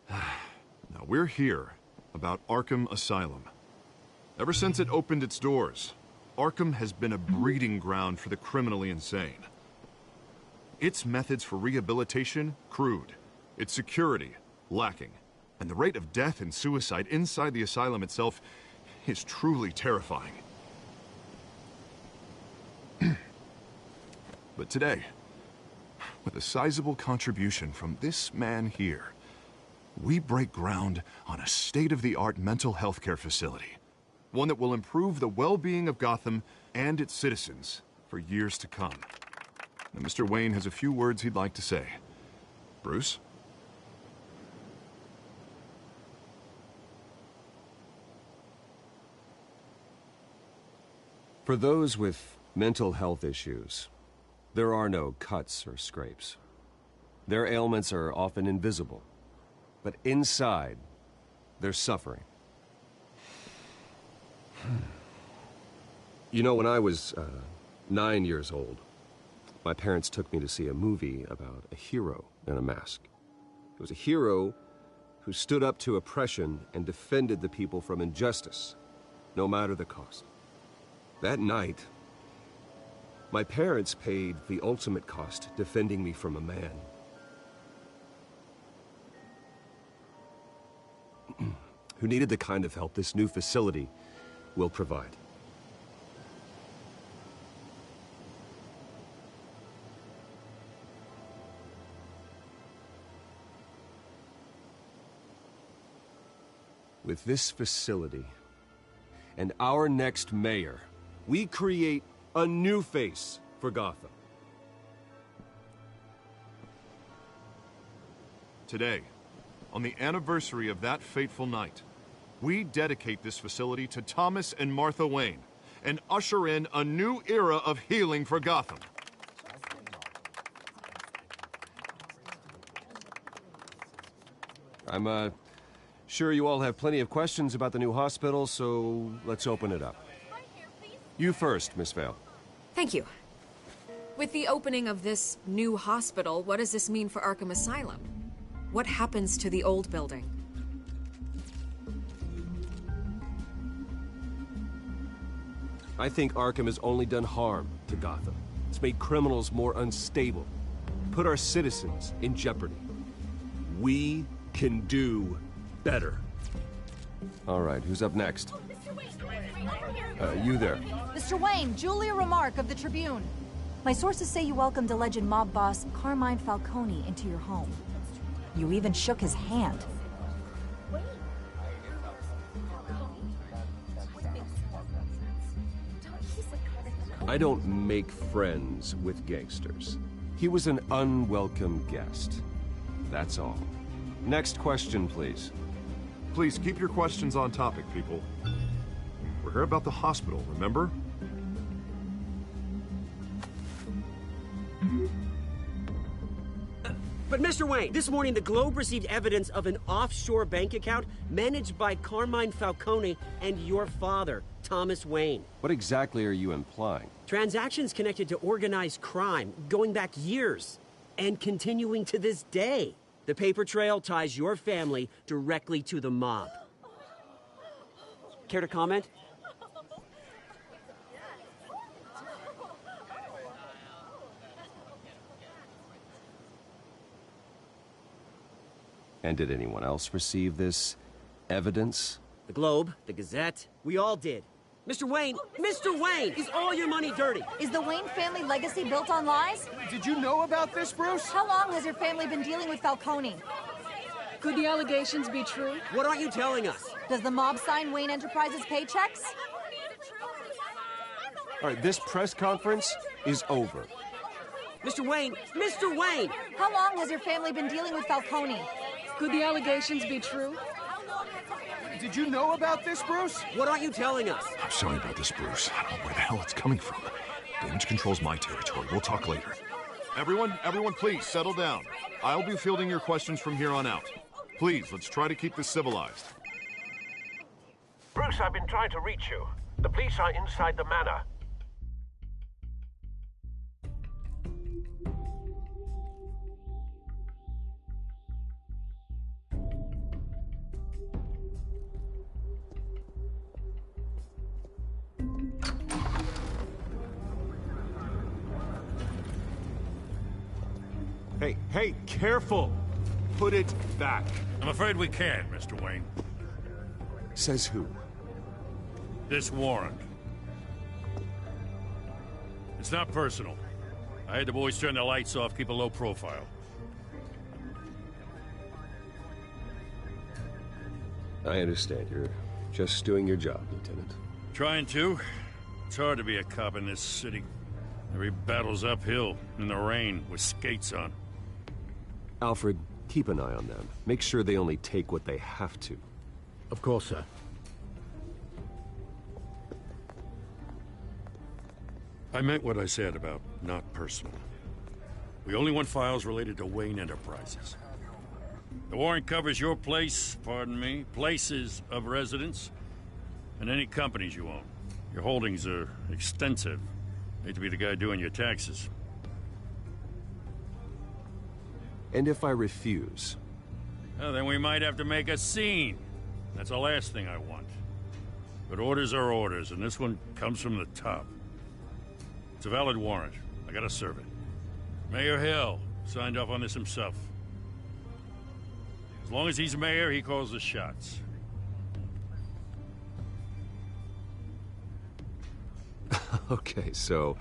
Now, we're here about Arkham Asylum. Ever since it opened its doors, Arkham has been a breeding ground for the criminally insane. Its methods for rehabilitation, crude. Its security, lacking. And the rate of death and suicide inside the asylum itself is truly terrifying. But today, with a sizable contribution from this man here, we break ground on a state-of-the-art mental health care facility. One that will improve the well-being of Gotham and its citizens for years to come. Now, Mr. Wayne has a few words he'd like to say. Bruce? For those with mental health issues, there are no cuts or scrapes. Their ailments are often invisible, but inside, they're suffering. You know, when I was 9 years old, my parents took me to see a movie about a hero in a mask. It was a hero who stood up to oppression and defended the people from injustice, no matter the cost. That night, my parents paid the ultimate cost defending me from a man who needed the kind of help this new facility will provide. With this facility and our next mayor, we create a new face for Gotham. Today, on the anniversary of that fateful night, we dedicate this facility to Thomas and Martha Wayne and usher in a new era of healing for Gotham. I'm sure you all have plenty of questions about the new hospital, so let's open it up. You first, Miss Vale. Thank you. With the opening of this new hospital, what does this mean for Arkham Asylum? What happens to the old building? I think Arkham has only done harm to Gotham. It's made criminals more unstable, put our citizens in jeopardy. We can do better. All right, who's up next? You there. Mr. Wayne, Julia Remark of the Tribune. My sources say you welcomed alleged mob boss Carmine Falcone into your home. You even shook his hand. I don't make friends with gangsters. He was an unwelcome guest. That's all. Next question, please. Please keep your questions on topic, people. We're here about the hospital, remember? But Mr. Wayne, this morning the Globe received evidence of an offshore bank account managed by Carmine Falcone and your father, Thomas Wayne. What exactly are you implying? Transactions connected to organized crime, going back years, and continuing to this day. The paper trail ties your family directly to the mob. Care to comment? And did anyone else receive this evidence? The Globe, the Gazette, we all did. Mr. Wayne, is all your money dirty? Is the Wayne family legacy built on lies? Did you know about this, Bruce? How long has your family been dealing with Falcone? Could the allegations be true? What aren't you telling us? Does the mob sign Wayne Enterprises paychecks? All right, this press conference is over. Mr. Wayne! How long has your family been dealing with Falcone? Could the allegations be true? Did you know about this, Bruce? What aren't you telling us? I'm sorry about this, Bruce. I don't know where the hell it's coming from. Damage control's my territory. We'll talk later. Everyone, please, settle down. I'll be fielding your questions from here on out. Please, let's try to keep this civilized. Bruce, I've been trying to reach you. The police are inside the manor. Hey, careful! Put it back. I'm afraid we can't, Mr. Wayne. Says who? This warrant. It's not personal. I had the boys turn the lights off, keep a low profile. I understand. You're just doing your job, Lieutenant. Trying to. It's hard to be a cop in this city. Every battle's uphill, in the rain, with skates on. Alfred, keep an eye on them. Make sure they only take what they have to. Of course, sir. I meant what I said about not personal. We only want files related to Wayne Enterprises. The warrant covers your place, pardon me, places of residence, and any companies you own. Your holdings are extensive. Hate to be the guy doing your taxes. And if I refuse? Well, then we might have to make a scene. That's the last thing I want. But orders are orders, and this one comes from the top. It's a valid warrant. I gotta serve it. Mayor Hill signed off on this himself. As long as he's mayor, he calls the shots. Okay, so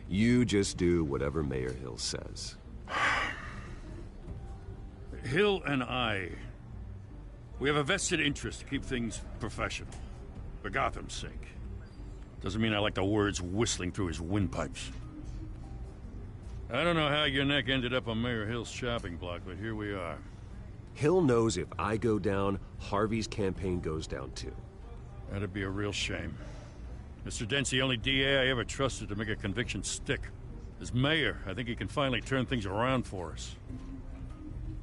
you just do whatever Mayor Hill says. Hill and I, we have a vested interest to keep things professional. For Gotham's sake. Doesn't mean I like the words whistling through his windpipes. I don't know how your neck ended up on Mayor Hill's shopping block, but here we are. Hill knows if I go down, Harvey's campaign goes down too. That'd be a real shame. Mr. Dent's the only DA I ever trusted to make a conviction stick. As mayor, I think he can finally turn things around for us.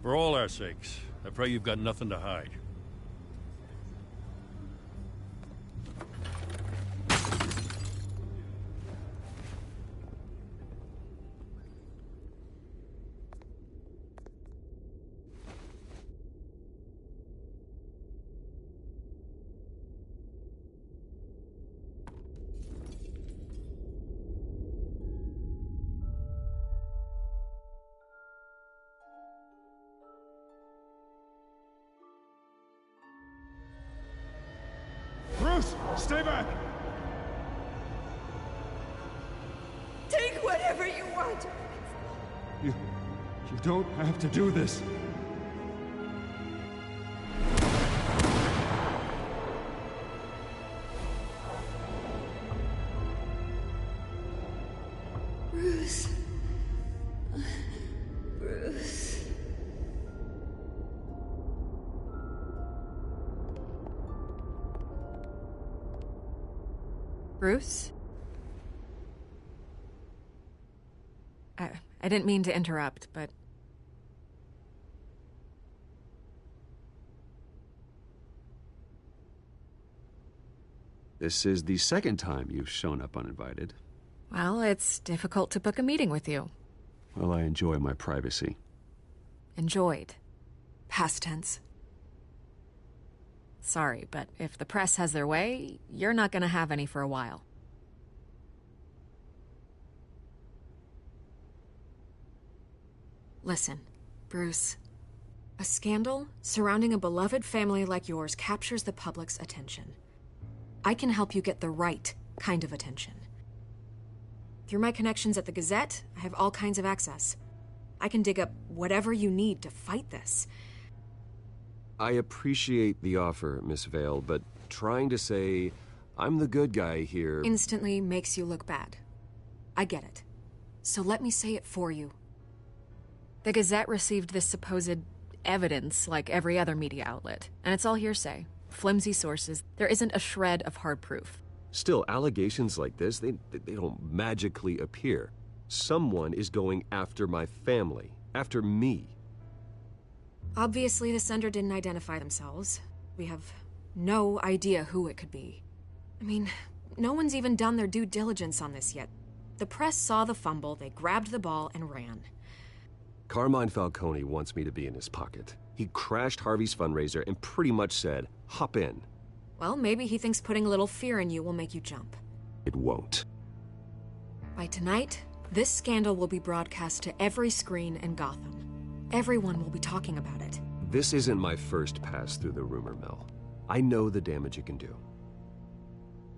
For all our sakes, I pray you've got nothing to hide. God! You don't have to do this. Bruce. Bruce. Bruce? I didn't mean to interrupt, but... This is the second time you've shown up uninvited. Well, it's difficult to book a meeting with you. Well, I enjoy my privacy. Enjoyed. Past tense. Sorry, but if the press has their way, you're not gonna have any for a while. Listen, Bruce. A scandal surrounding a beloved family like yours captures the public's attention. I can help you get the right kind of attention. Through my connections at the Gazette, I have all kinds of access. I can dig up whatever you need to fight this. I appreciate the offer, Miss Vale, but trying to say I'm the good guy here... Instantly makes you look bad. I get it. So let me say it for you. The Gazette received this supposed evidence like every other media outlet, and it's all hearsay. Flimsy sources. There isn't a shred of hard proof. Still, allegations like this, they don't magically appear. Someone is going after my family, after me. Obviously, the sender didn't identify themselves. We have no idea who it could be. I mean, no one's even done their due diligence on this yet. The press saw the fumble, they grabbed the ball and ran. Carmine Falcone wants me to be in his pocket. He crashed Harvey's fundraiser and pretty much said, hop in. Well, maybe he thinks putting a little fear in you will make you jump. It won't. By tonight, this scandal will be broadcast to every screen in Gotham. Everyone will be talking about it. This isn't my first pass through the rumor mill. I know the damage it can do.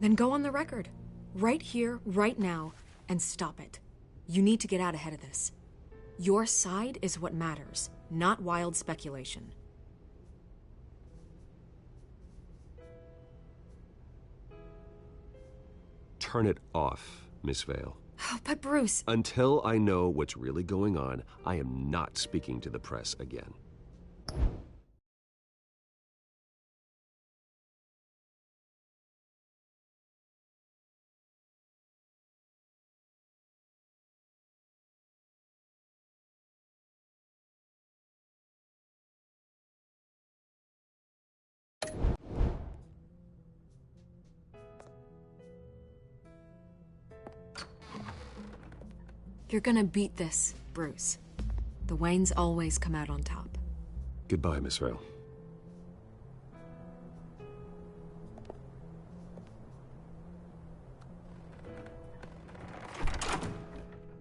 Then go on the record. Right here, right now, and stop it. You need to get out ahead of this. Your side is what matters, not wild speculation. Turn it off, Miss Vale. Oh, but Bruce... Until I know what's really going on, I am not speaking to the press again. You're gonna beat this, Bruce. The Waynes always come out on top. Goodbye, Miss Vale.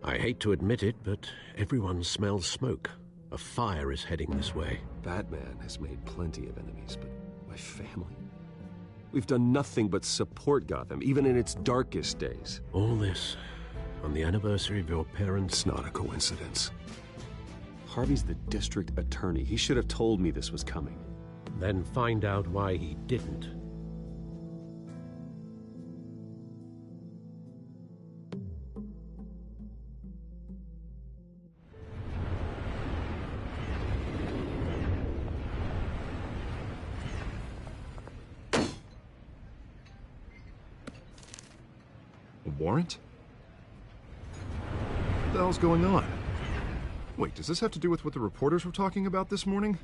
I hate to admit it, but everyone smells smoke. A fire is heading this way. Batman has made plenty of enemies, but my family? We've done nothing but support Gotham, even in its darkest days. All this on the anniversary of your parents'... It's not a coincidence. Harvey's the district attorney. He should have told me this was coming. Then find out why he didn't. A warrant? What the hell's going on? Wait, does this have to do with what the reporters were talking about this morning?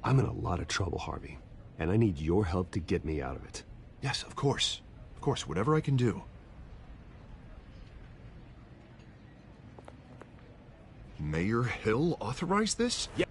I'm in a lot of trouble, Harvey, and I need your help to get me out of it. Yes, of course. Of course, whatever I can do. Mayor Hill authorized this? Yeah.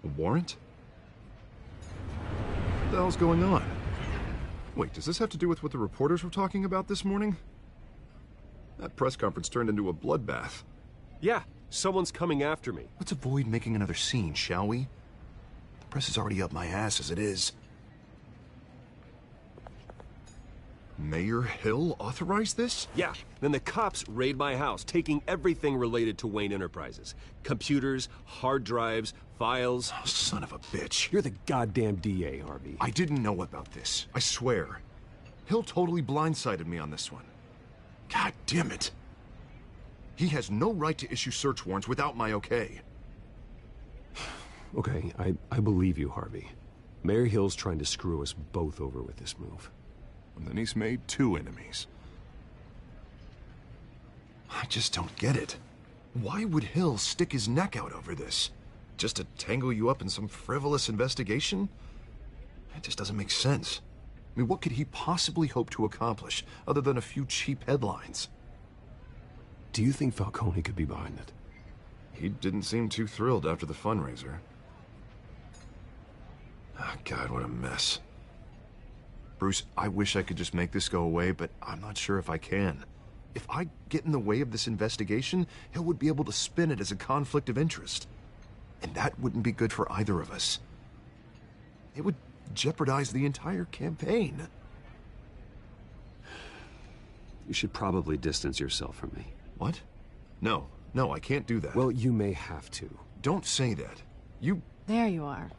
A warrant? What the hell's going on? Wait, does this have to do with what the reporters were talking about this morning? That press conference turned into a bloodbath. Yeah, someone's coming after me. Let's avoid making another scene, shall we? The press is already up my ass as it is. Mayor Hill authorized this? Yeah, then the cops raid my house, taking everything related to Wayne Enterprises. Computers, hard drives, files. Oh, son of a bitch. You're the goddamn DA, Harvey. I didn't know about this. I swear. Hill totally blindsided me on this one. God damn it. He has no right to issue search warrants without my okay. Okay, I believe you, Harvey. Mayor Hill's trying to screw us both over with this move. And then he's made 2 enemies. I just don't get it. Why would Hill stick his neck out over this? Just to tangle you up in some frivolous investigation? It just doesn't make sense. I mean, what could he possibly hope to accomplish other than a few cheap headlines? Do you think Falcone could be behind it? He didn't seem too thrilled after the fundraiser. Oh, God, what a mess. Bruce, I wish I could just make this go away, but I'm not sure if I can. If I get in the way of this investigation, Hill would be able to spin it as a conflict of interest. And that wouldn't be good for either of us. It would jeopardize the entire campaign. You should probably distance yourself from me. What? No, I can't do that. Well, you may have to. Don't say that. You... There you are.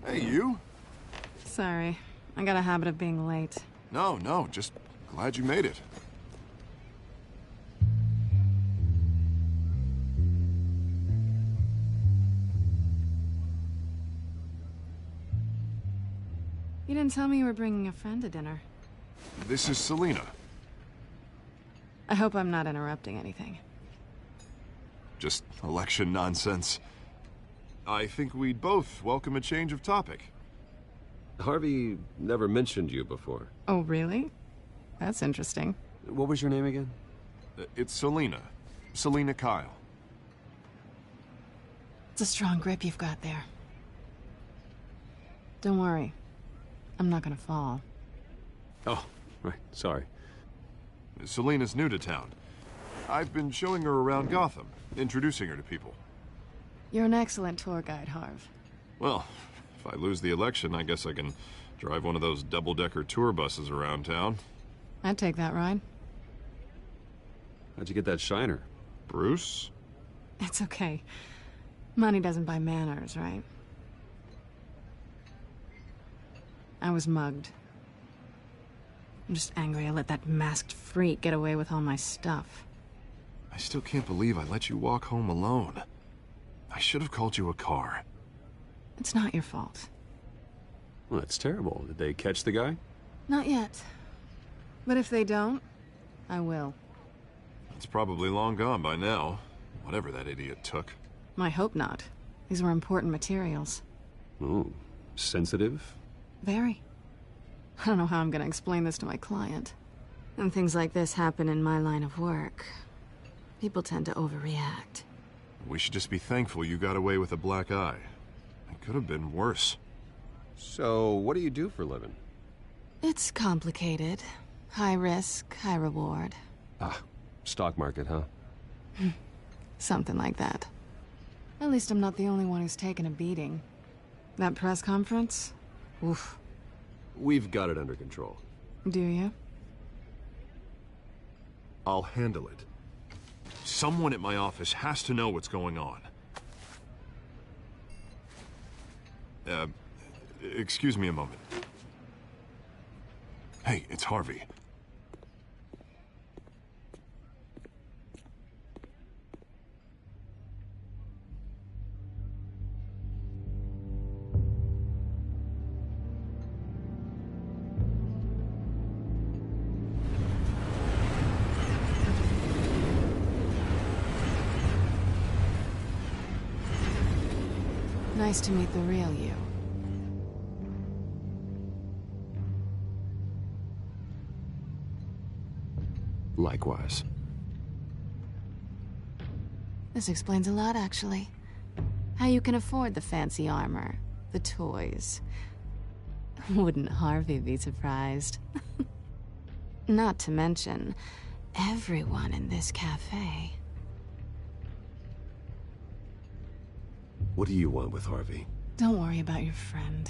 Hey, you? Sorry. I got a habit of being late. No, just glad you made it. You didn't tell me you were bringing a friend to dinner. This is Selina. I hope I'm not interrupting anything. Just election nonsense. I think we'd both welcome a change of topic. Harvey never mentioned you before. Oh, really? That's interesting. What was your name again? It's Selina. Selina Kyle. It's a strong grip you've got there. Don't worry. I'm not gonna fall. Oh, right. Sorry. Selina's new to town. I've been showing her around Gotham, introducing her to people. You're an excellent tour guide, Harv. Well, if I lose the election, I guess I can drive one of those double-decker tour buses around town. I'd take that ride. How'd you get that shiner? Bruce? It's okay. Money doesn't buy manners, right? I was mugged. I'm just angry I let that masked freak get away with all my stuff. I still can't believe I let you walk home alone. I should have called you a car. It's not your fault. Well, that's terrible. Did they catch the guy? Not yet. But if they don't, I will. It's probably long gone by now, whatever that idiot took. I hope not. These were important materials. Ooh, sensitive? Very. I don't know how I'm gonna explain this to my client. When things like this happen in my line of work, people tend to overreact. We should just be thankful you got away with a black eye. It could have been worse. So, what do you do for a living? It's complicated. High risk, high reward. Ah, stock market, huh? Something like that. At least I'm not the only one who's taken a beating. That press conference? Oof. We've got it under control. Do you? I'll handle it. Someone at my office has to know what's going on. Excuse me a moment. Hey, it's Harvey. Nice to meet the real you. Likewise. This explains a lot, actually. How you can afford the fancy armor, the toys. Wouldn't Harvey be surprised? Not to mention, everyone in this cafe. What do you want with Harvey? Don't worry about your friend.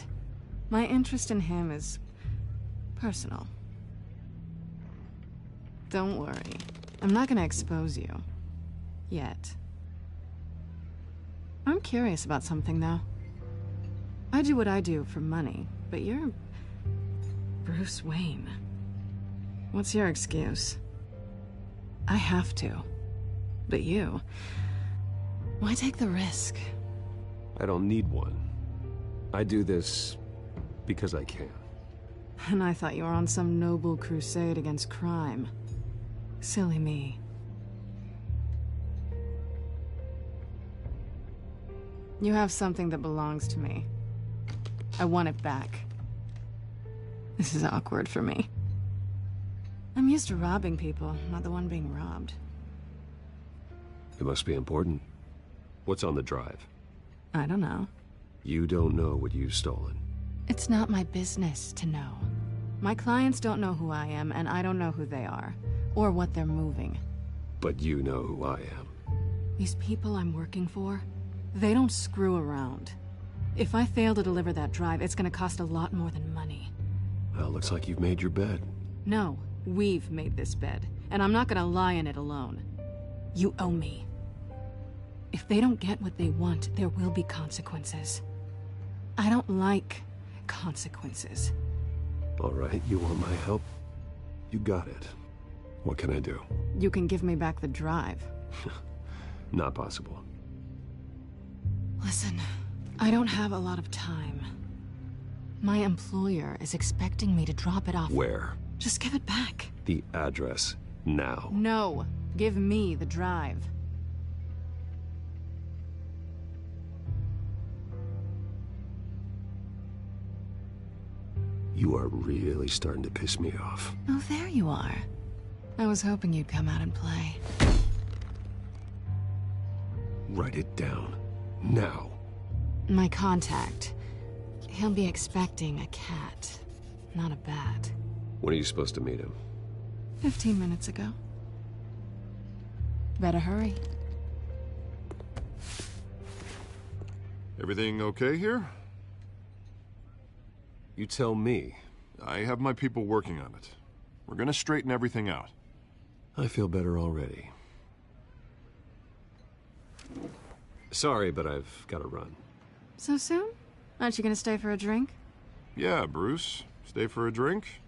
My interest in him is personal. Don't worry. I'm not gonna expose you. Yet. I'm curious about something, though. I do what I do for money, but you're Bruce Wayne. What's your excuse? I have to. But you... why take the risk? I don't need one. I do this because I can. And I thought you were on some noble crusade against crime. Silly me. You have something that belongs to me. I want it back. This is awkward for me. I'm used to robbing people, not the one being robbed. It must be important. What's on the drive? I don't know. You don't know what you've stolen. It's not my business to know. My clients don't know who I am, and I don't know who they are, or what they're moving. But you know who I am. These people I'm working for, they don't screw around. If I fail to deliver that drive, it's gonna cost a lot more than money. Well, looks like you've made your bed. No, we've made this bed, and I'm not gonna lie in it alone. You owe me. If they don't get what they want, there will be consequences. I don't like consequences. All right, you want my help? You got it. What can I do? You can give me back the drive. Not possible. Listen, I don't have a lot of time. My employer is expecting me to drop it off. Where? Just give it back. The address, now. No, give me the drive. You are really starting to piss me off. Oh, there you are. I was hoping you'd come out and play. Write it down. Now. My contact. He'll be expecting a cat, not a bat. When are you supposed to meet him? 15 minutes ago. Better hurry. Everything okay here? You tell me. I have my people working on it. We're gonna straighten everything out. I feel better already. Sorry, but I've got to run. So soon? Aren't you gonna stay for a drink? Yeah, Bruce. Stay for a drink?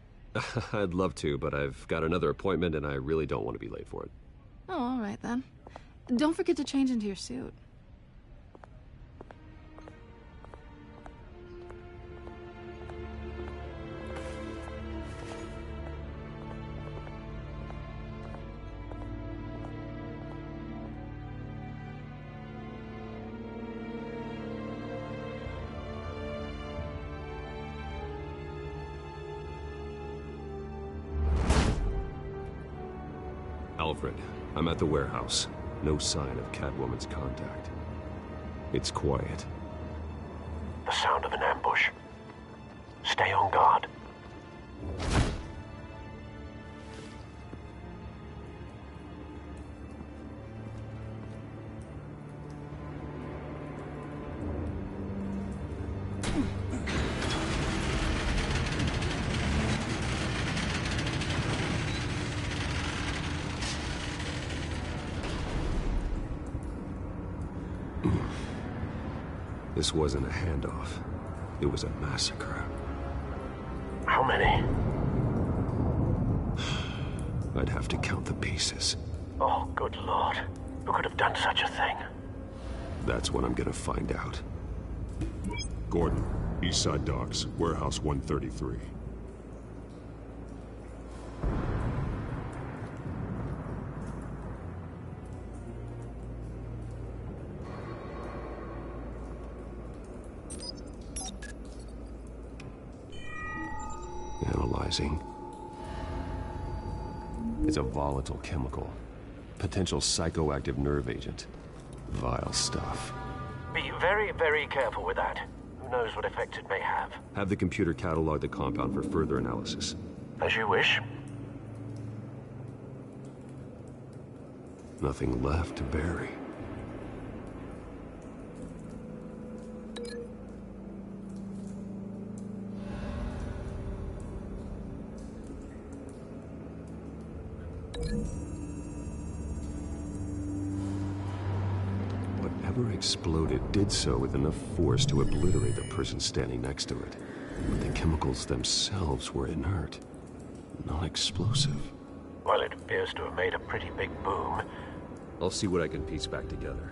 I'd love to, but I've got another appointment and I really don't want to be late for it. Oh, all right then. Don't forget to change into your suit. Alfred, I'm at the warehouse. No sign of Catwoman's contact. It's quiet. The sound of an ambush. Stay on guard. This wasn't a handoff. It was a massacre. How many? I'd have to count the pieces. Oh, good Lord. Who could have done such a thing? That's what I'm gonna find out. Gordon, Eastside Docks, Warehouse 133. Analyzing. It's a volatile chemical. Potential psychoactive nerve agent. Vile stuff. Be very, very careful with that. Who knows what effects it may have. Have the computer catalog the compound for further analysis. As you wish. Nothing left to bury. Whatever exploded did so with enough force to obliterate the person standing next to it. But the chemicals themselves were inert, non-explosive. Well, it appears to have made a pretty big boom. I'll see what I can piece back together.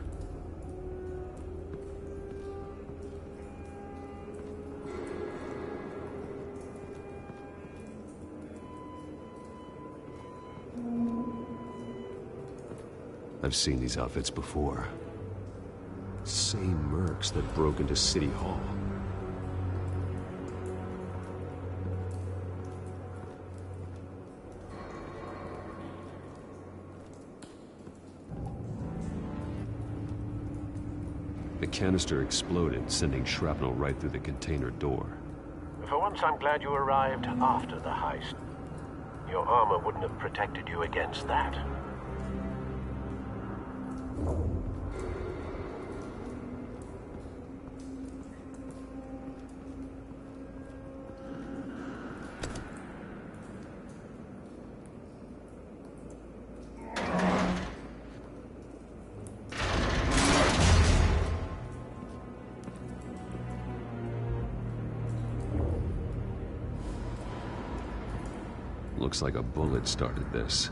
I've seen these outfits before. Same mercs that broke into City Hall. The canister exploded, sending shrapnel right through the container door. For once, I'm glad you arrived after the heist. Your armor wouldn't have protected you against that. Looks like a bullet started this.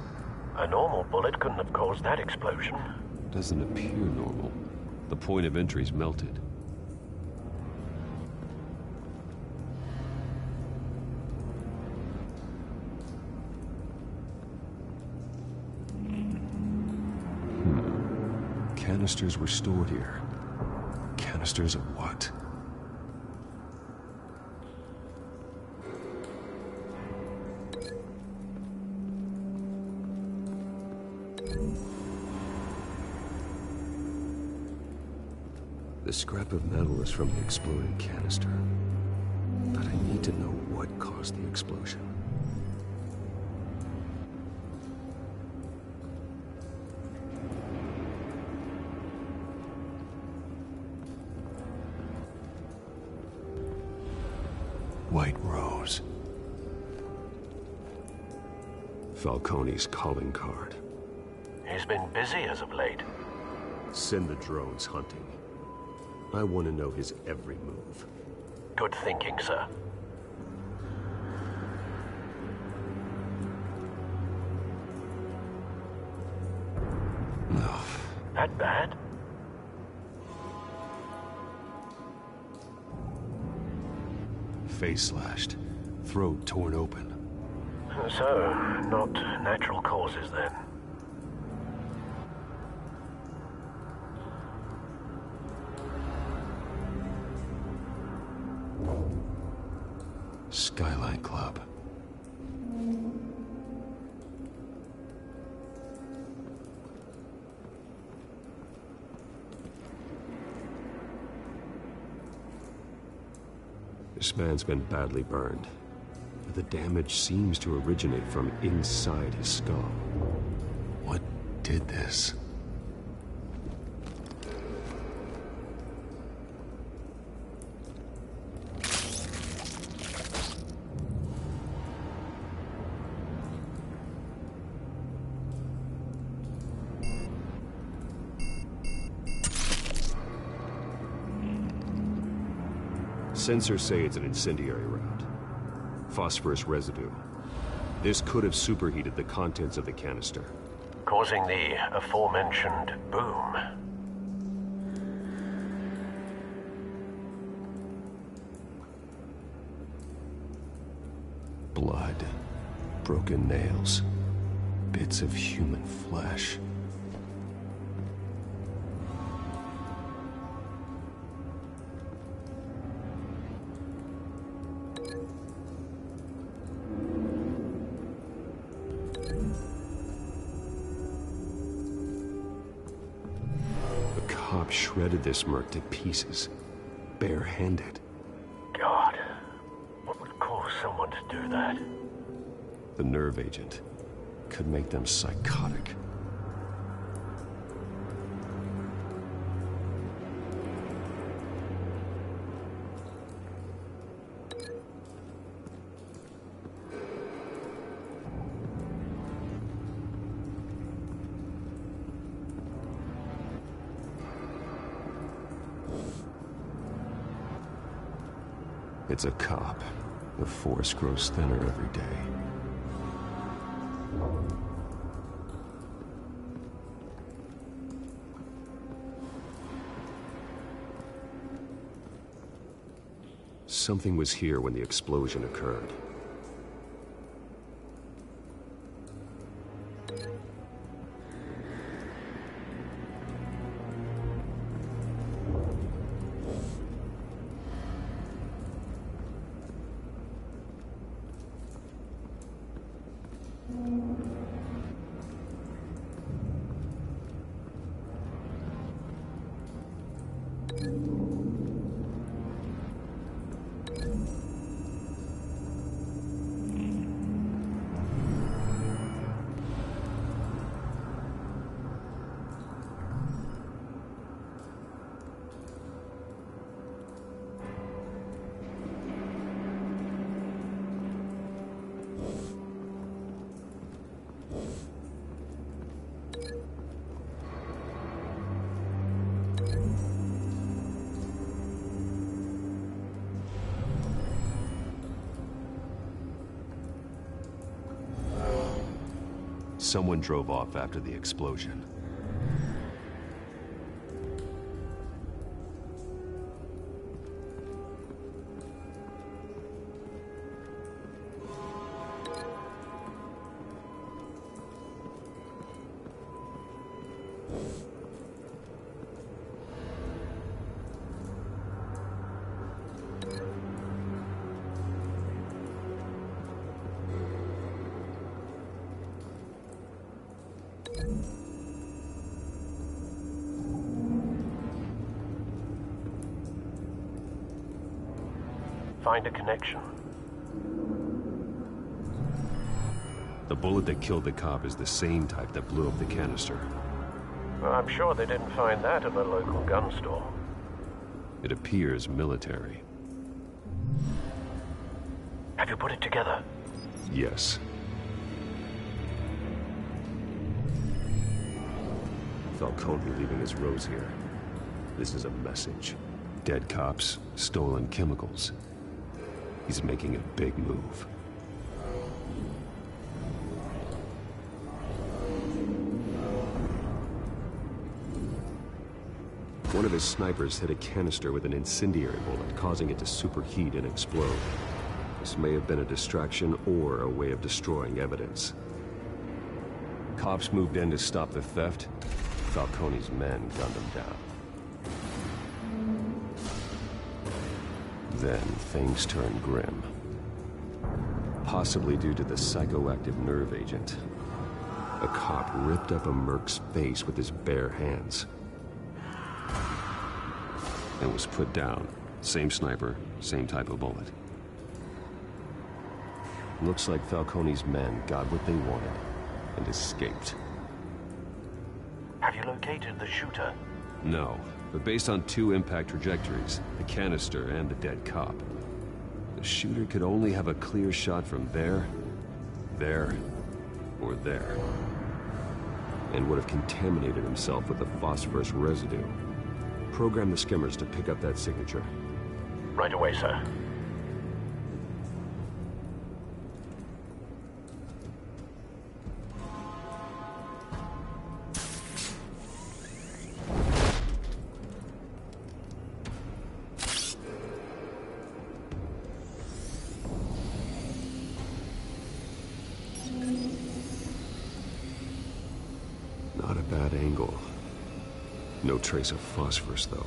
A normal bullet couldn't have caused that explosion. Doesn't appear normal. The point of entry's melted. Canisters were stored here. Canisters of what? The scrap of metal is from the exploded canister. But I need to know what caused the explosion. White Rose. Falcone's calling card. He's been busy as of late. Send the drones hunting. I want to know his every move. Good thinking, sir. No. That bad? Face slashed. Throat torn open. So, not natural causes then. Skyline Club. This man's been badly burned. But the damage seems to originate from inside his skull. What did this? Sensors say it's an incendiary round. Phosphorus residue. This could have superheated the contents of the canister, causing the aforementioned boom. Blood, broken nails, bits of human flesh. shredded this merc to pieces, barehanded. God, what would cause someone to do that? The nerve agent could make them psychotic. It's a cop. The force grows thinner every day. Something was here when the explosion occurred. Someone drove off after the explosion. Find a connection. The bullet that killed the cop is the same type that blew up the canister. Well, I'm sure they didn't find that at the local gun store. It appears military. Have you put it together? Yes. Falcone leaving his rose here. This is a message. Dead cops, stolen chemicals. He's making a big move. One of his snipers hit a canister with an incendiary bullet, causing it to superheat and explode. This may have been a distraction or a way of destroying evidence. Cops moved in to stop the theft. Falcone's men gunned him down. Then things turned grim. Possibly due to the psychoactive nerve agent. A cop ripped up a merc's face with his bare hands. And was put down. Same sniper, same type of bullet. Looks like Falcone's men got what they wanted and escaped. Have you located the shooter? No, but based on two impact trajectories, the canister and the dead cop, the shooter could only have a clear shot from there, or there, and would have contaminated himself with the phosphorus residue. Program the skimmers to pick up that signature. Right away, sir. Not a bad angle. No trace of phosphorus, though.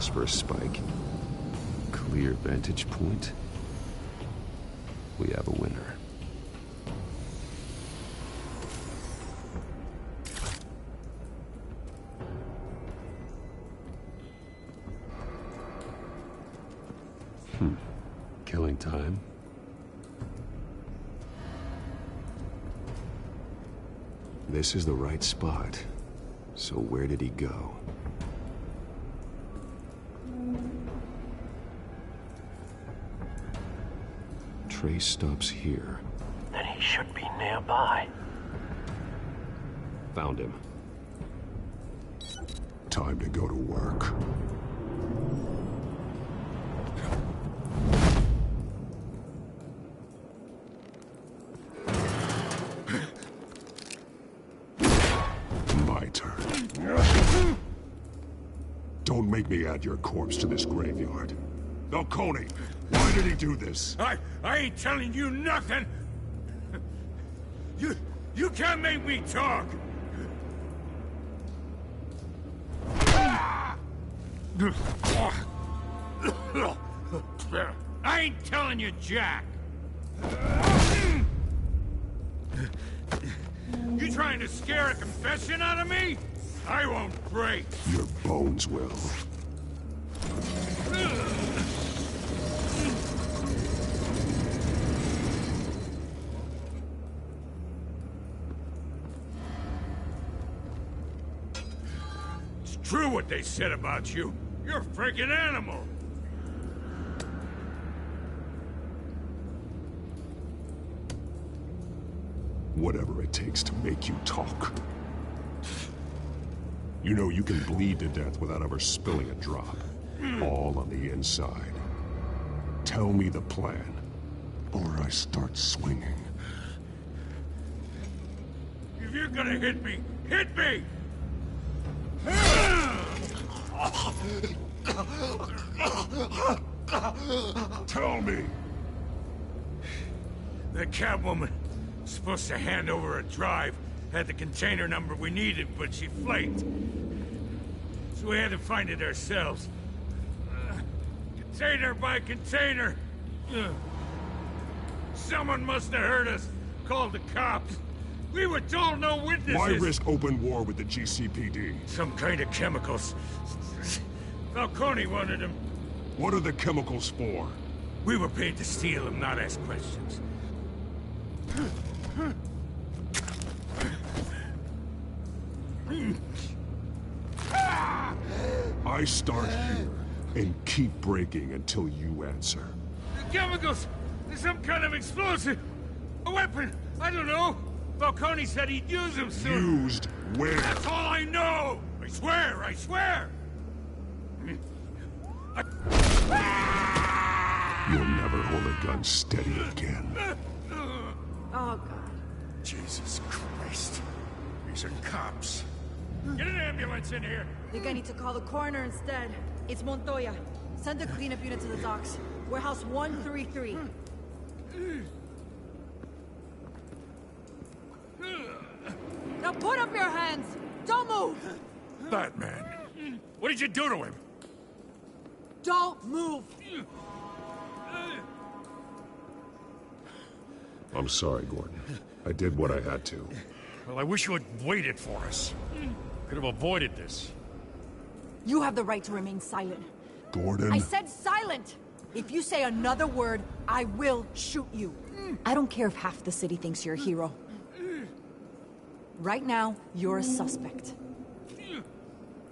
house for a spike. Clear vantage point. We have a winner. Killing time. This is the right spot. So where did he go? Trace stops here. Then he should be nearby. Found him. Time to go to work. My turn. Don't make me add your corpse to this graveyard. Falcone, why did he do this? I ain't telling you nothing! You can't make me talk! I ain't telling you, Jack! You trying to scare a confession out of me? I won't break! Your bones will. It's true what they said about you. You're a freaking animal! Whatever it takes to make you talk. You know you can bleed to death without ever spilling a drop. All on the inside. Tell me the plan, or I start swinging. If you're gonna hit me, hit me! Tell me! The Catwoman was supposed to hand over a drive, had the container number we needed, but she flaked. So we had to find it ourselves. Container by container. Someone must have heard us, called the cops. We were told no witnesses. Why risk open war with the GCPD? Some kind of chemicals. Falcone wanted them. What are the chemicals for? We were paid to steal them, not ask questions. I start here and keep breaking until you answer. The chemicals! There's some kind of explosive! A weapon! I don't know! Falcone said he'd use them soon! Used where? That's all I know! I swear! I swear! You'll never hold a gun steady again. Oh, God. Jesus Christ. These are cops. Get an ambulance in here! I think I need to call the coroner instead. It's Montoya. Send a cleanup unit to the docks. Warehouse 133. Now put up your hands! Don't move! Batman. What did you do to him? Don't move! I'm sorry, Gordon. I did what I had to. Well, I wish you had waited for us. Could have avoided this. You have the right to remain silent. Gordon? I said silent! If you say another word, I will shoot you. I don't care if half the city thinks you're a hero. Right now, you're a suspect.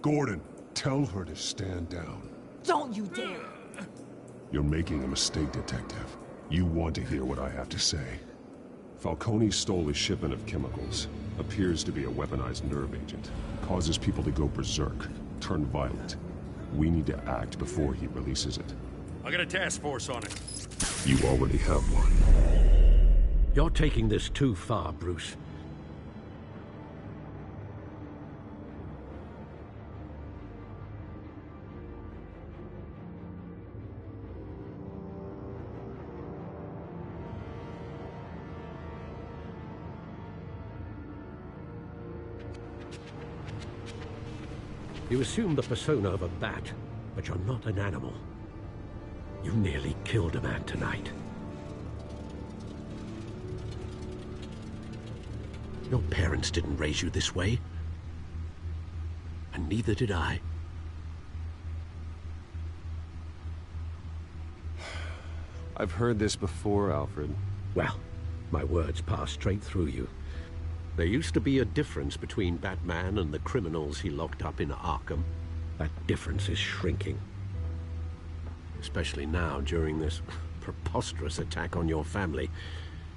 Gordon, tell her to stand down. Don't you dare! You're making a mistake, Detective. You want to hear what I have to say. Falcone stole a shipment of chemicals. Appears to be a weaponized nerve agent. Causes people to go berserk, turn violent. We need to act before he releases it. I got a task force on it. You already have one. You're taking this too far, Bruce. You assume the persona of a bat, but you're not an animal. You nearly killed a man tonight. Your parents didn't raise you this way. And neither did I. I've heard this before, Alfred. Well, my words pass straight through you. There used to be a difference between Batman and the criminals he locked up in Arkham. That difference is shrinking. Especially now, during this preposterous attack on your family.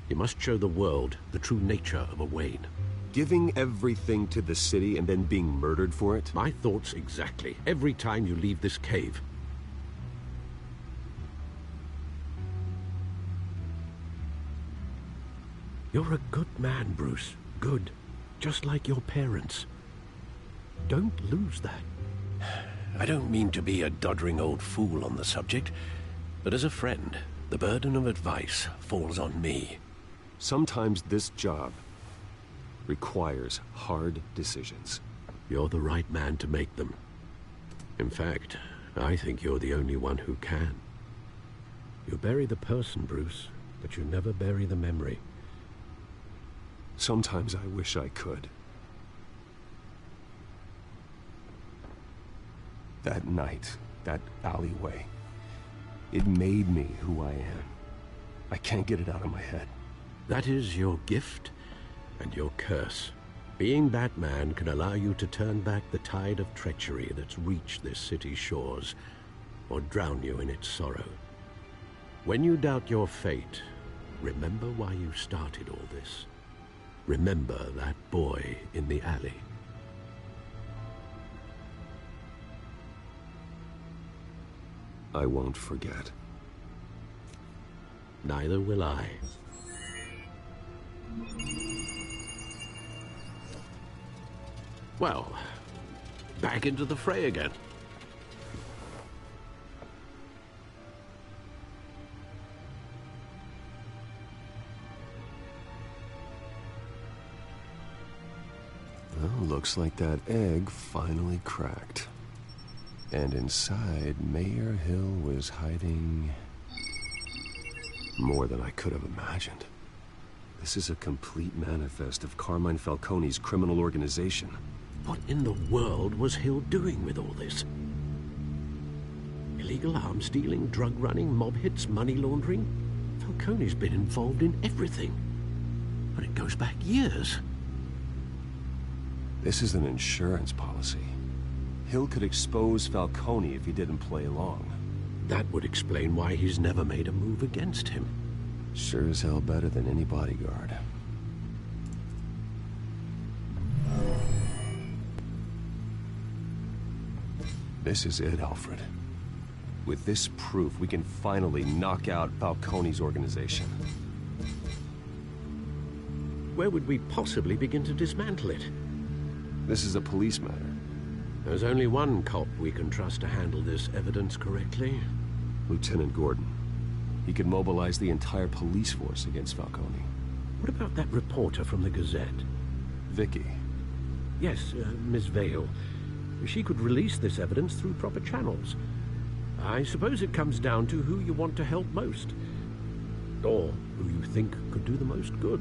You must show the world the true nature of a Wayne. Giving everything to the city and then being murdered for it? My thoughts exactly. Every time you leave this cave. You're a good man, Bruce. Good. Just like your parents. Don't lose that. I don't mean to be a doddering old fool on the subject, but as a friend, the burden of advice falls on me. Sometimes this job requires hard decisions. You're the right man to make them. In fact, I think you're the only one who can. You bury the person, Bruce, but you never bury the memory. Sometimes I wish I could. That night, that alleyway, it made me who I am. I can't get it out of my head. That is your gift and your curse. Being Batman can allow you to turn back the tide of treachery that's reached this city's shores, or drown you in its sorrow. When you doubt your fate, remember why you started all this. Remember that boy in the alley. I won't forget. Neither will I. Well, back into the fray again. Well, looks like that egg finally cracked. And inside, Mayor Hill was hiding more than I could have imagined. This is a complete manifest of Carmine Falcone's criminal organization. What in the world was Hill doing with all this? Illegal arms dealing, drug running, mob hits, money laundering? Falcone's been involved in everything. But it goes back years. This is an insurance policy. Hill could expose Falcone if he didn't play along. That would explain why he's never made a move against him. Sure as hell better than any bodyguard. This is it, Alfred. With this proof, we can finally knock out Falcone's organization. Where would we possibly begin to dismantle it? This is a police matter. There's only one cop we can trust to handle this evidence correctly. Lieutenant Gordon. He could mobilize the entire police force against Falcone. What about that reporter from the Gazette? Vicky. Yes, Miss Vale. She could release this evidence through proper channels. I suppose it comes down to who you want to help most. Or who you think could do the most good.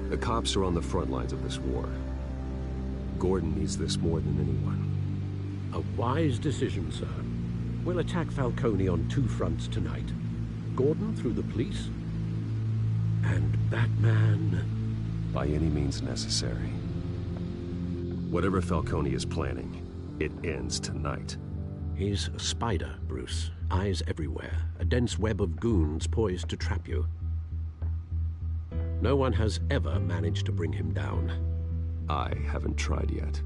The cops are on the front lines of this war. Gordon needs this more than anyone. A wise decision, sir. We'll attack Falcone on two fronts tonight. Gordon through the police, and Batman... by any means necessary. Whatever Falcone is planning, it ends tonight. He's a spider, Bruce. Eyes everywhere. A dense web of goons poised to trap you. No one has ever managed to bring him down. I haven't tried yet.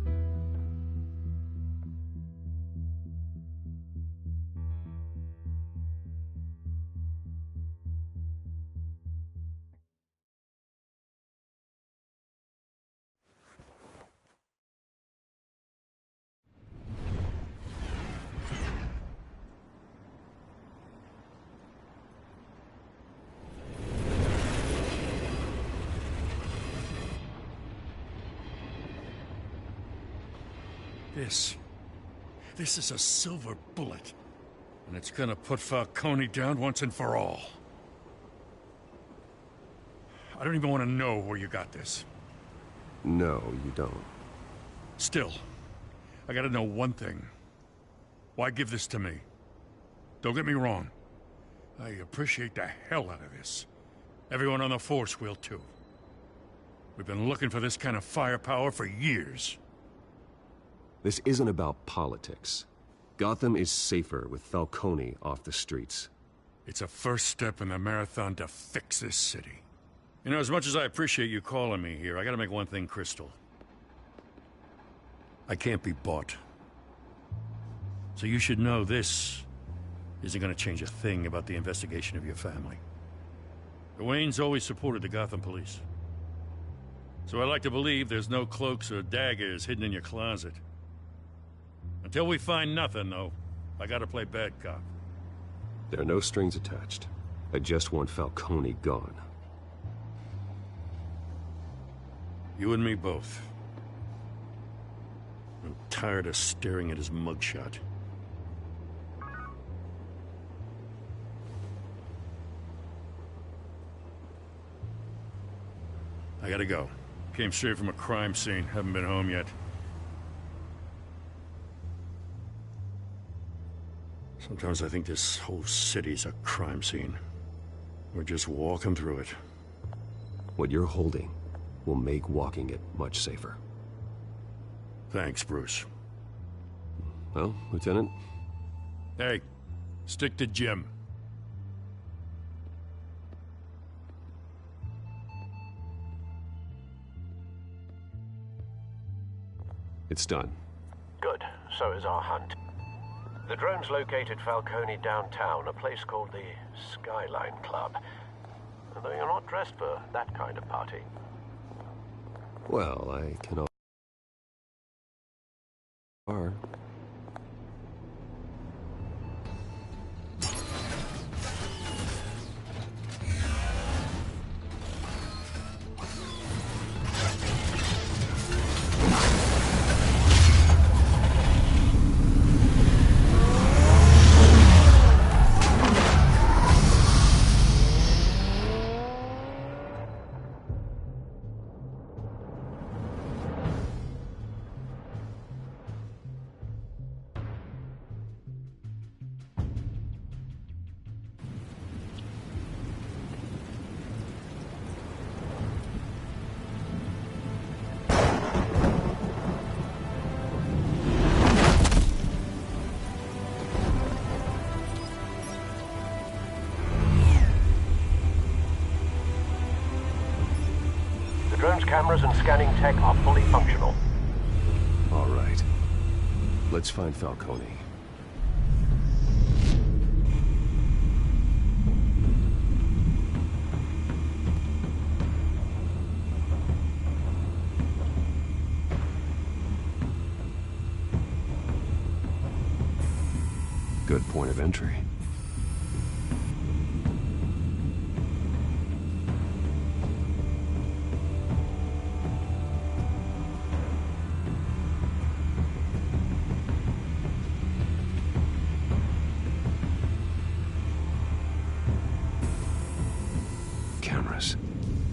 This is a silver bullet. And it's gonna put Falcone down once and for all. I don't even want to know where you got this. No, you don't. Still, I gotta know one thing. Why give this to me? Don't get me wrong. I appreciate the hell out of this. Everyone on the force will too. We've been looking for this kind of firepower for years. This isn't about politics. Gotham is safer with Falcone off the streets. It's a first step in the marathon to fix this city. You know, as much as I appreciate you calling me here, I gotta make one thing crystal. I can't be bought. So you should know this isn't gonna change a thing about the investigation of your family. The Waynes always supported the Gotham police. So I like to believe there's no cloaks or daggers hidden in your closet. Until we find nothing, though, I gotta play bad cop. There are no strings attached. I just want Falcone gone. You and me both. I'm tired of staring at his mugshot. I gotta go. Came straight from a crime scene. Haven't been home yet. Sometimes I think this whole city's a crime scene. We're just walking through it. What you're holding will make walking it much safer. Thanks, Bruce. Well, Lieutenant? Hey, stick to Jim. It's done. Good. So is our hunt. The drone's located Falcone downtown, a place called the Skyline Club. Though you're not dressed for that kind of party. Well, I can... Are. Drone's cameras and scanning tech are fully functional. All right. Let's find Falcone. Good point of entry.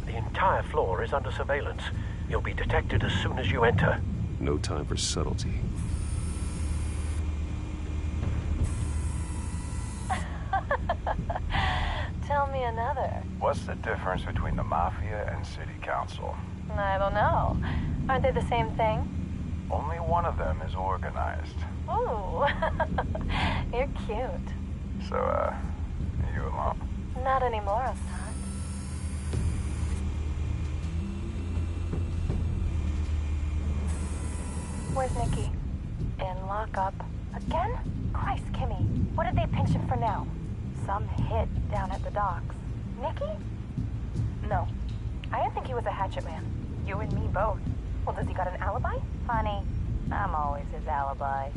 The entire floor is under surveillance. You'll be detected as soon as you enter. No time for subtlety. Tell me another. What's the difference between the Mafia and City Council? I don't know. Aren't they the same thing? Only one of them is organized. Ooh. You're cute. So, you alone? Not anymore, Assad. Where's Nikki? In lockup. Again? Christ, Kimmy. What did they pinch him for now? Some hit down at the docks. Nikki? No. I didn't think he was a hatchet man. You and me both. Well, does he got an alibi? Honey, I'm always his alibi.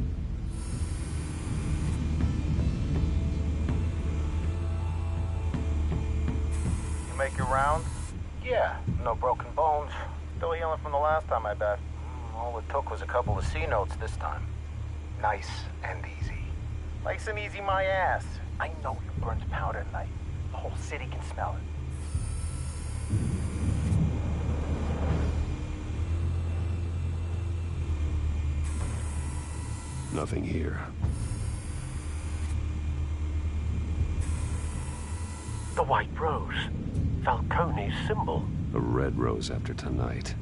Make your rounds? Yeah, no broken bones. Still healing from the last time, I bet. All it took was a couple of C notes this time. Nice and easy. Nice and easy my ass. I know you burned powder tonight. The whole city can smell it. Nothing here. The white rose. Falcone's symbol. A red rose after tonight.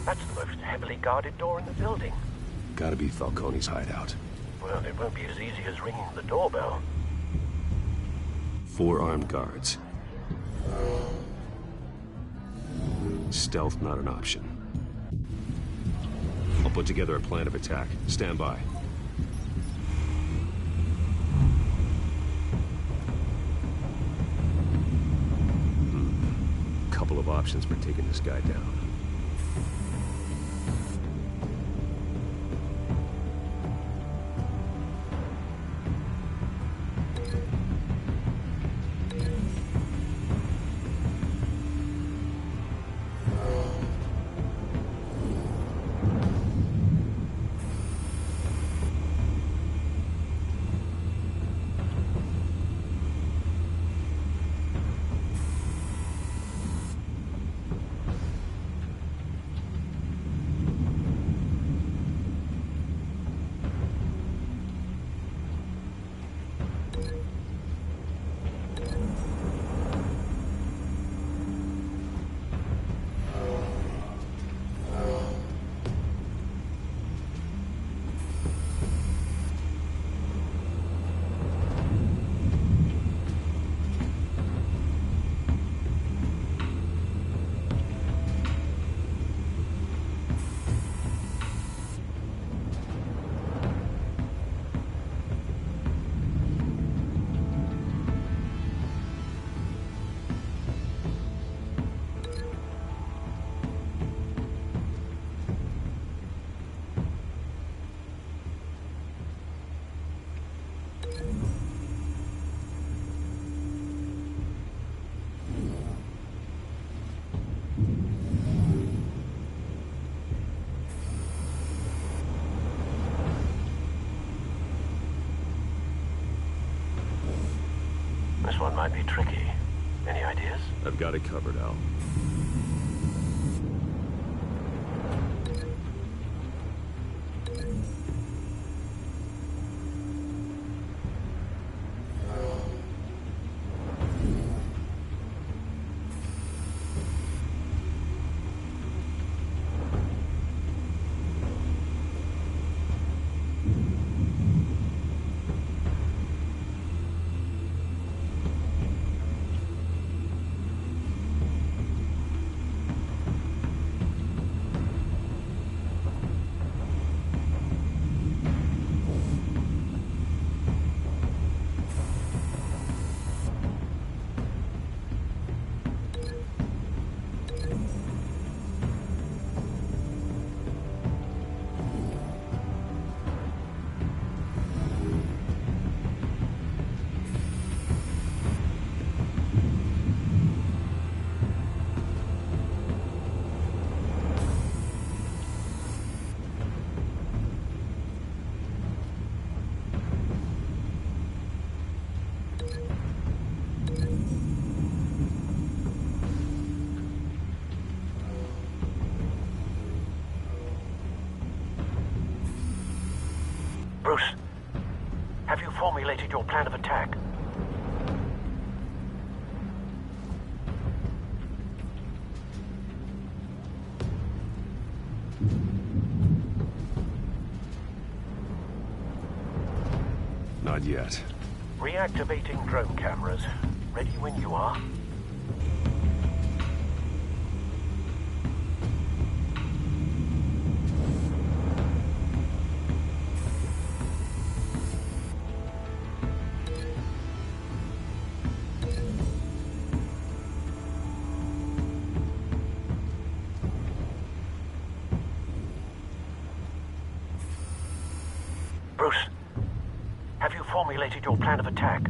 That's the most heavily guarded door in the building. Gotta be Falcone's hideout. Well, it won't be as easy as ringing the doorbell. 4 armed guards. Stealth not an option. I'll put together a plan of attack. Stand by. Couple of options for taking this guy down. This one might be tricky. Any ideas? I've got it covered, Al. Bruce, have you formulated your plan of attack? Not yet. Reactivating drone cameras. Ready when you are. Bruce, have you formulated your plan of attack?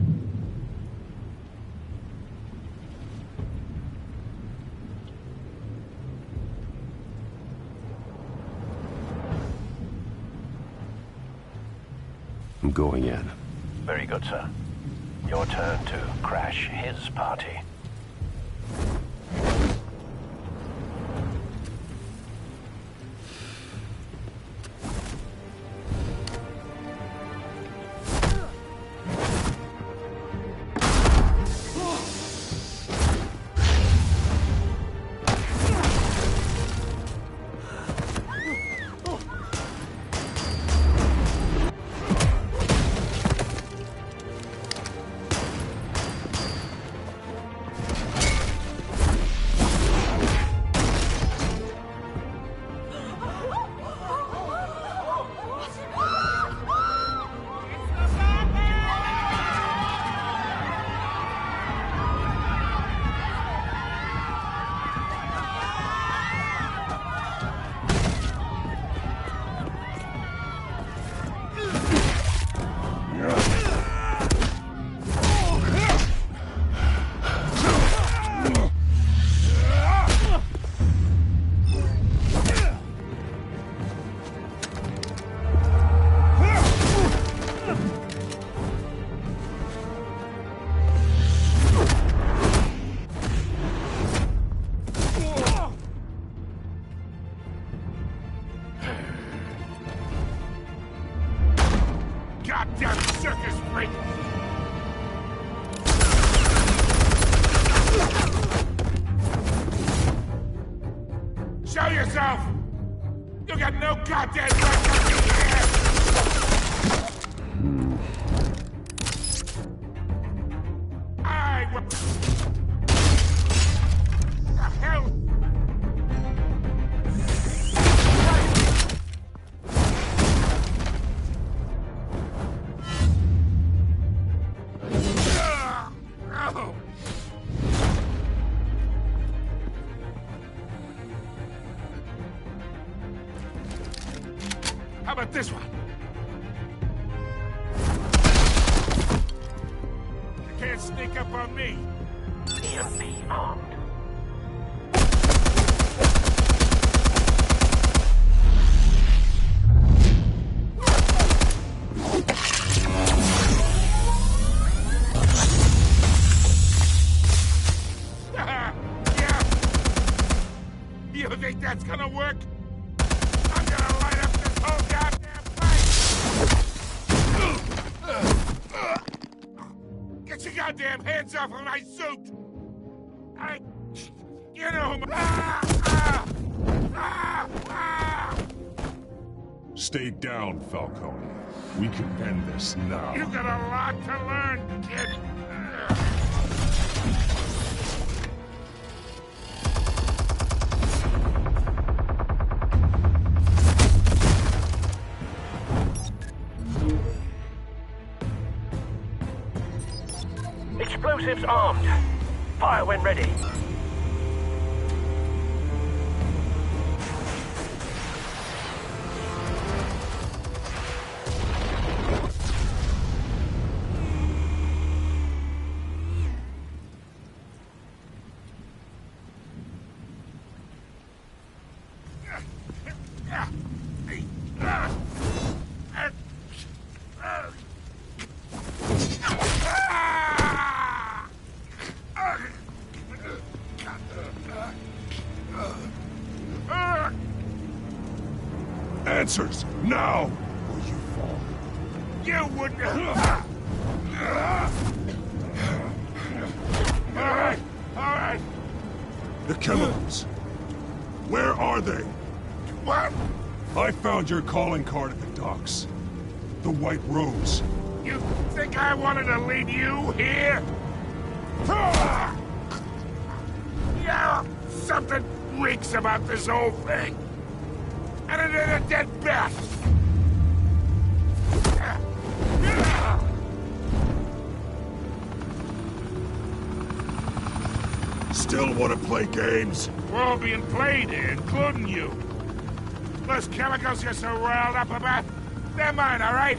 I'm going in. Very good, sir. Your turn to crash his party. Goddamn circus freak! Show yourself! You got no goddamn right to be here! I will... The hell? How about this one? You can't sneak up on me. EMP armed. Yeah. You think that's gonna work? I'm gonna light up this whole goddamn place! Get your goddamn hands off of my suit! You know Stay down, Falcone. We can end this now. You got a lot to learn, kid. Explosives armed. Fire when ready. Answers, now! Or you fall. You wouldn't... All right. The chemicals. Where are they? What? I found your calling card at the docks. The White Rose. You think I wanted to leave you here? Yeah, something reeks about this whole thing. And it ain't a dead bat. Still want to play games? We're all being played here, including you. Those chemicals you're so riled up about, they're mine, all right?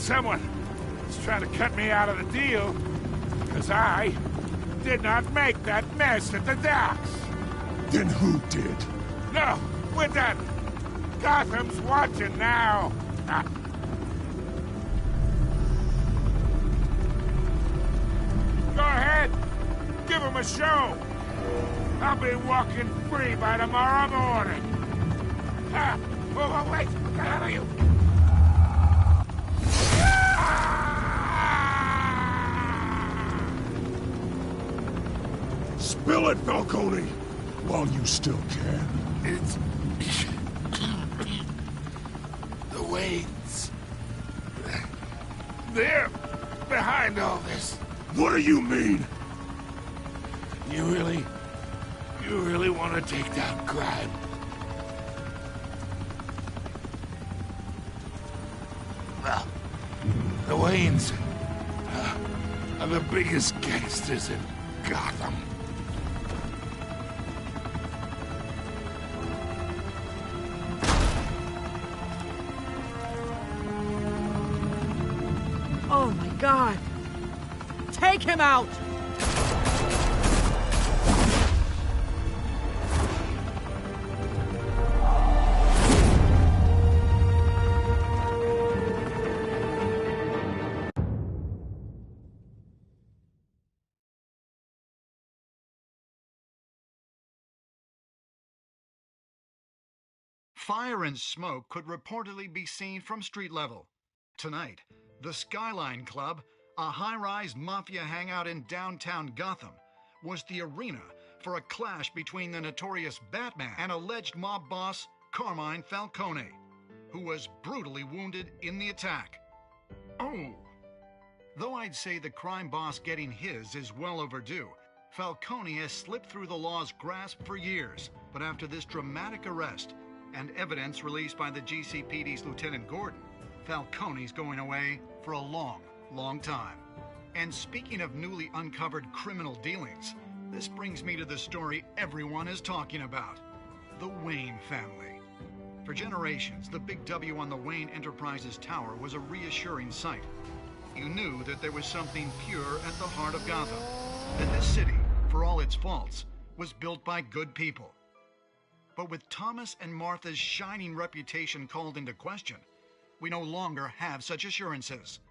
someone is trying to cut me out of the deal, because I did not make that mess at the docks. Then who did? No, we're done. Gotham's watching now. Go ahead. Give him a show. I'll be walking free by tomorrow morning. Oh, wait. What the hell are you? Spill it, Falcone, while you still can. It's... the Waynes. They're behind all this. What do you mean? You really want to take down crime? Well, the Waynes are the biggest gangsters in Gotham. Oh my God! Take him out! Fire and smoke could reportedly be seen from street level. Tonight, the Skyline Club, a high-rise mafia hangout in downtown Gotham, was the arena for a clash between the notorious Batman and alleged mob boss Carmine Falcone, who was brutally wounded in the attack. Oh! Though I'd say the crime boss getting his is well overdue, Falcone has slipped through the law's grasp for years, but after this dramatic arrest and evidence released by the GCPD's Lieutenant Gordon, Falcone's going away for a long, long time. And speaking of newly uncovered criminal dealings, this brings me to the story everyone is talking about: the Wayne family. For generations, the big W on the Wayne Enterprises Tower was a reassuring sight. You knew that there was something pure at the heart of Gotham, that this city, for all its faults, was built by good people. But with Thomas and Martha's shining reputation called into question, we no longer have such assurances.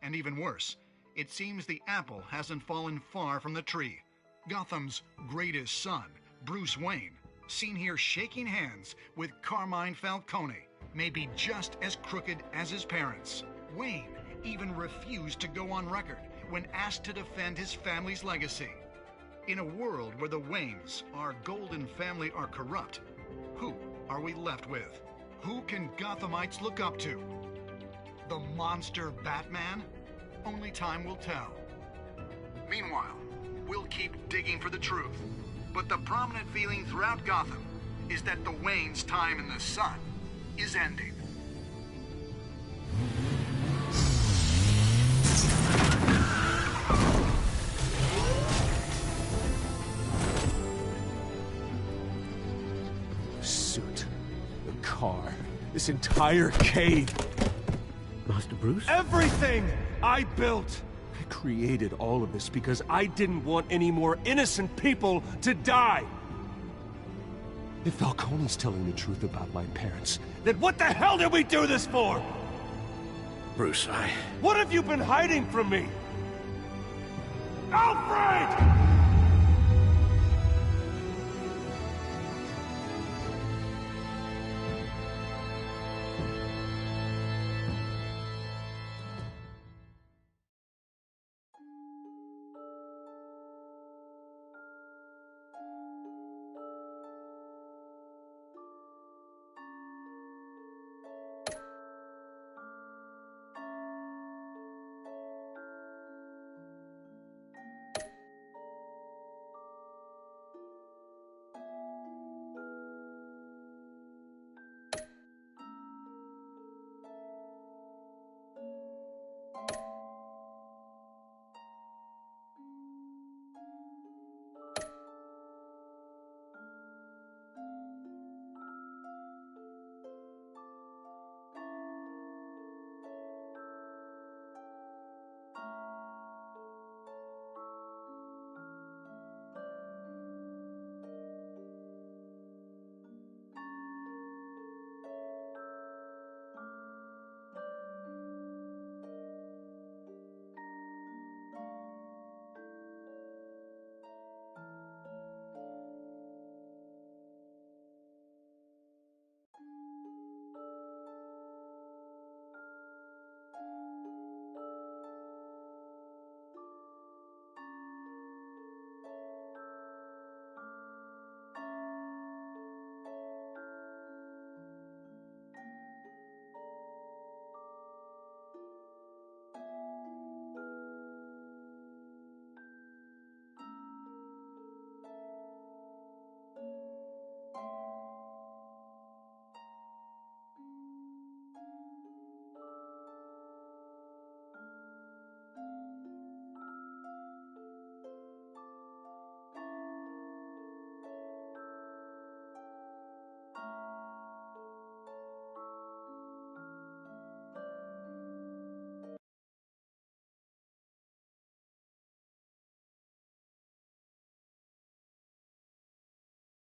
And even worse, it seems the apple hasn't fallen far from the tree. Gotham's greatest son, Bruce Wayne, seen here shaking hands with Carmine Falcone, may be just as crooked as his parents. Wayne even refused to go on record when asked to defend his family's legacy. In a world where the Waynes, our golden family, are corrupt, who are we left with? Who can Gothamites look up to? The monster Batman? Only time will tell. Meanwhile, we'll keep digging for the truth. But the prominent feeling throughout Gotham is that the Waynes' time in the sun is ending. Car, this entire cave. Master Bruce? Everything I built! I created all of this because I didn't want any more innocent people to die! If Falcone's telling the truth about my parents, then what the hell did we do this for? Bruce, What have you been hiding from me? Alfred!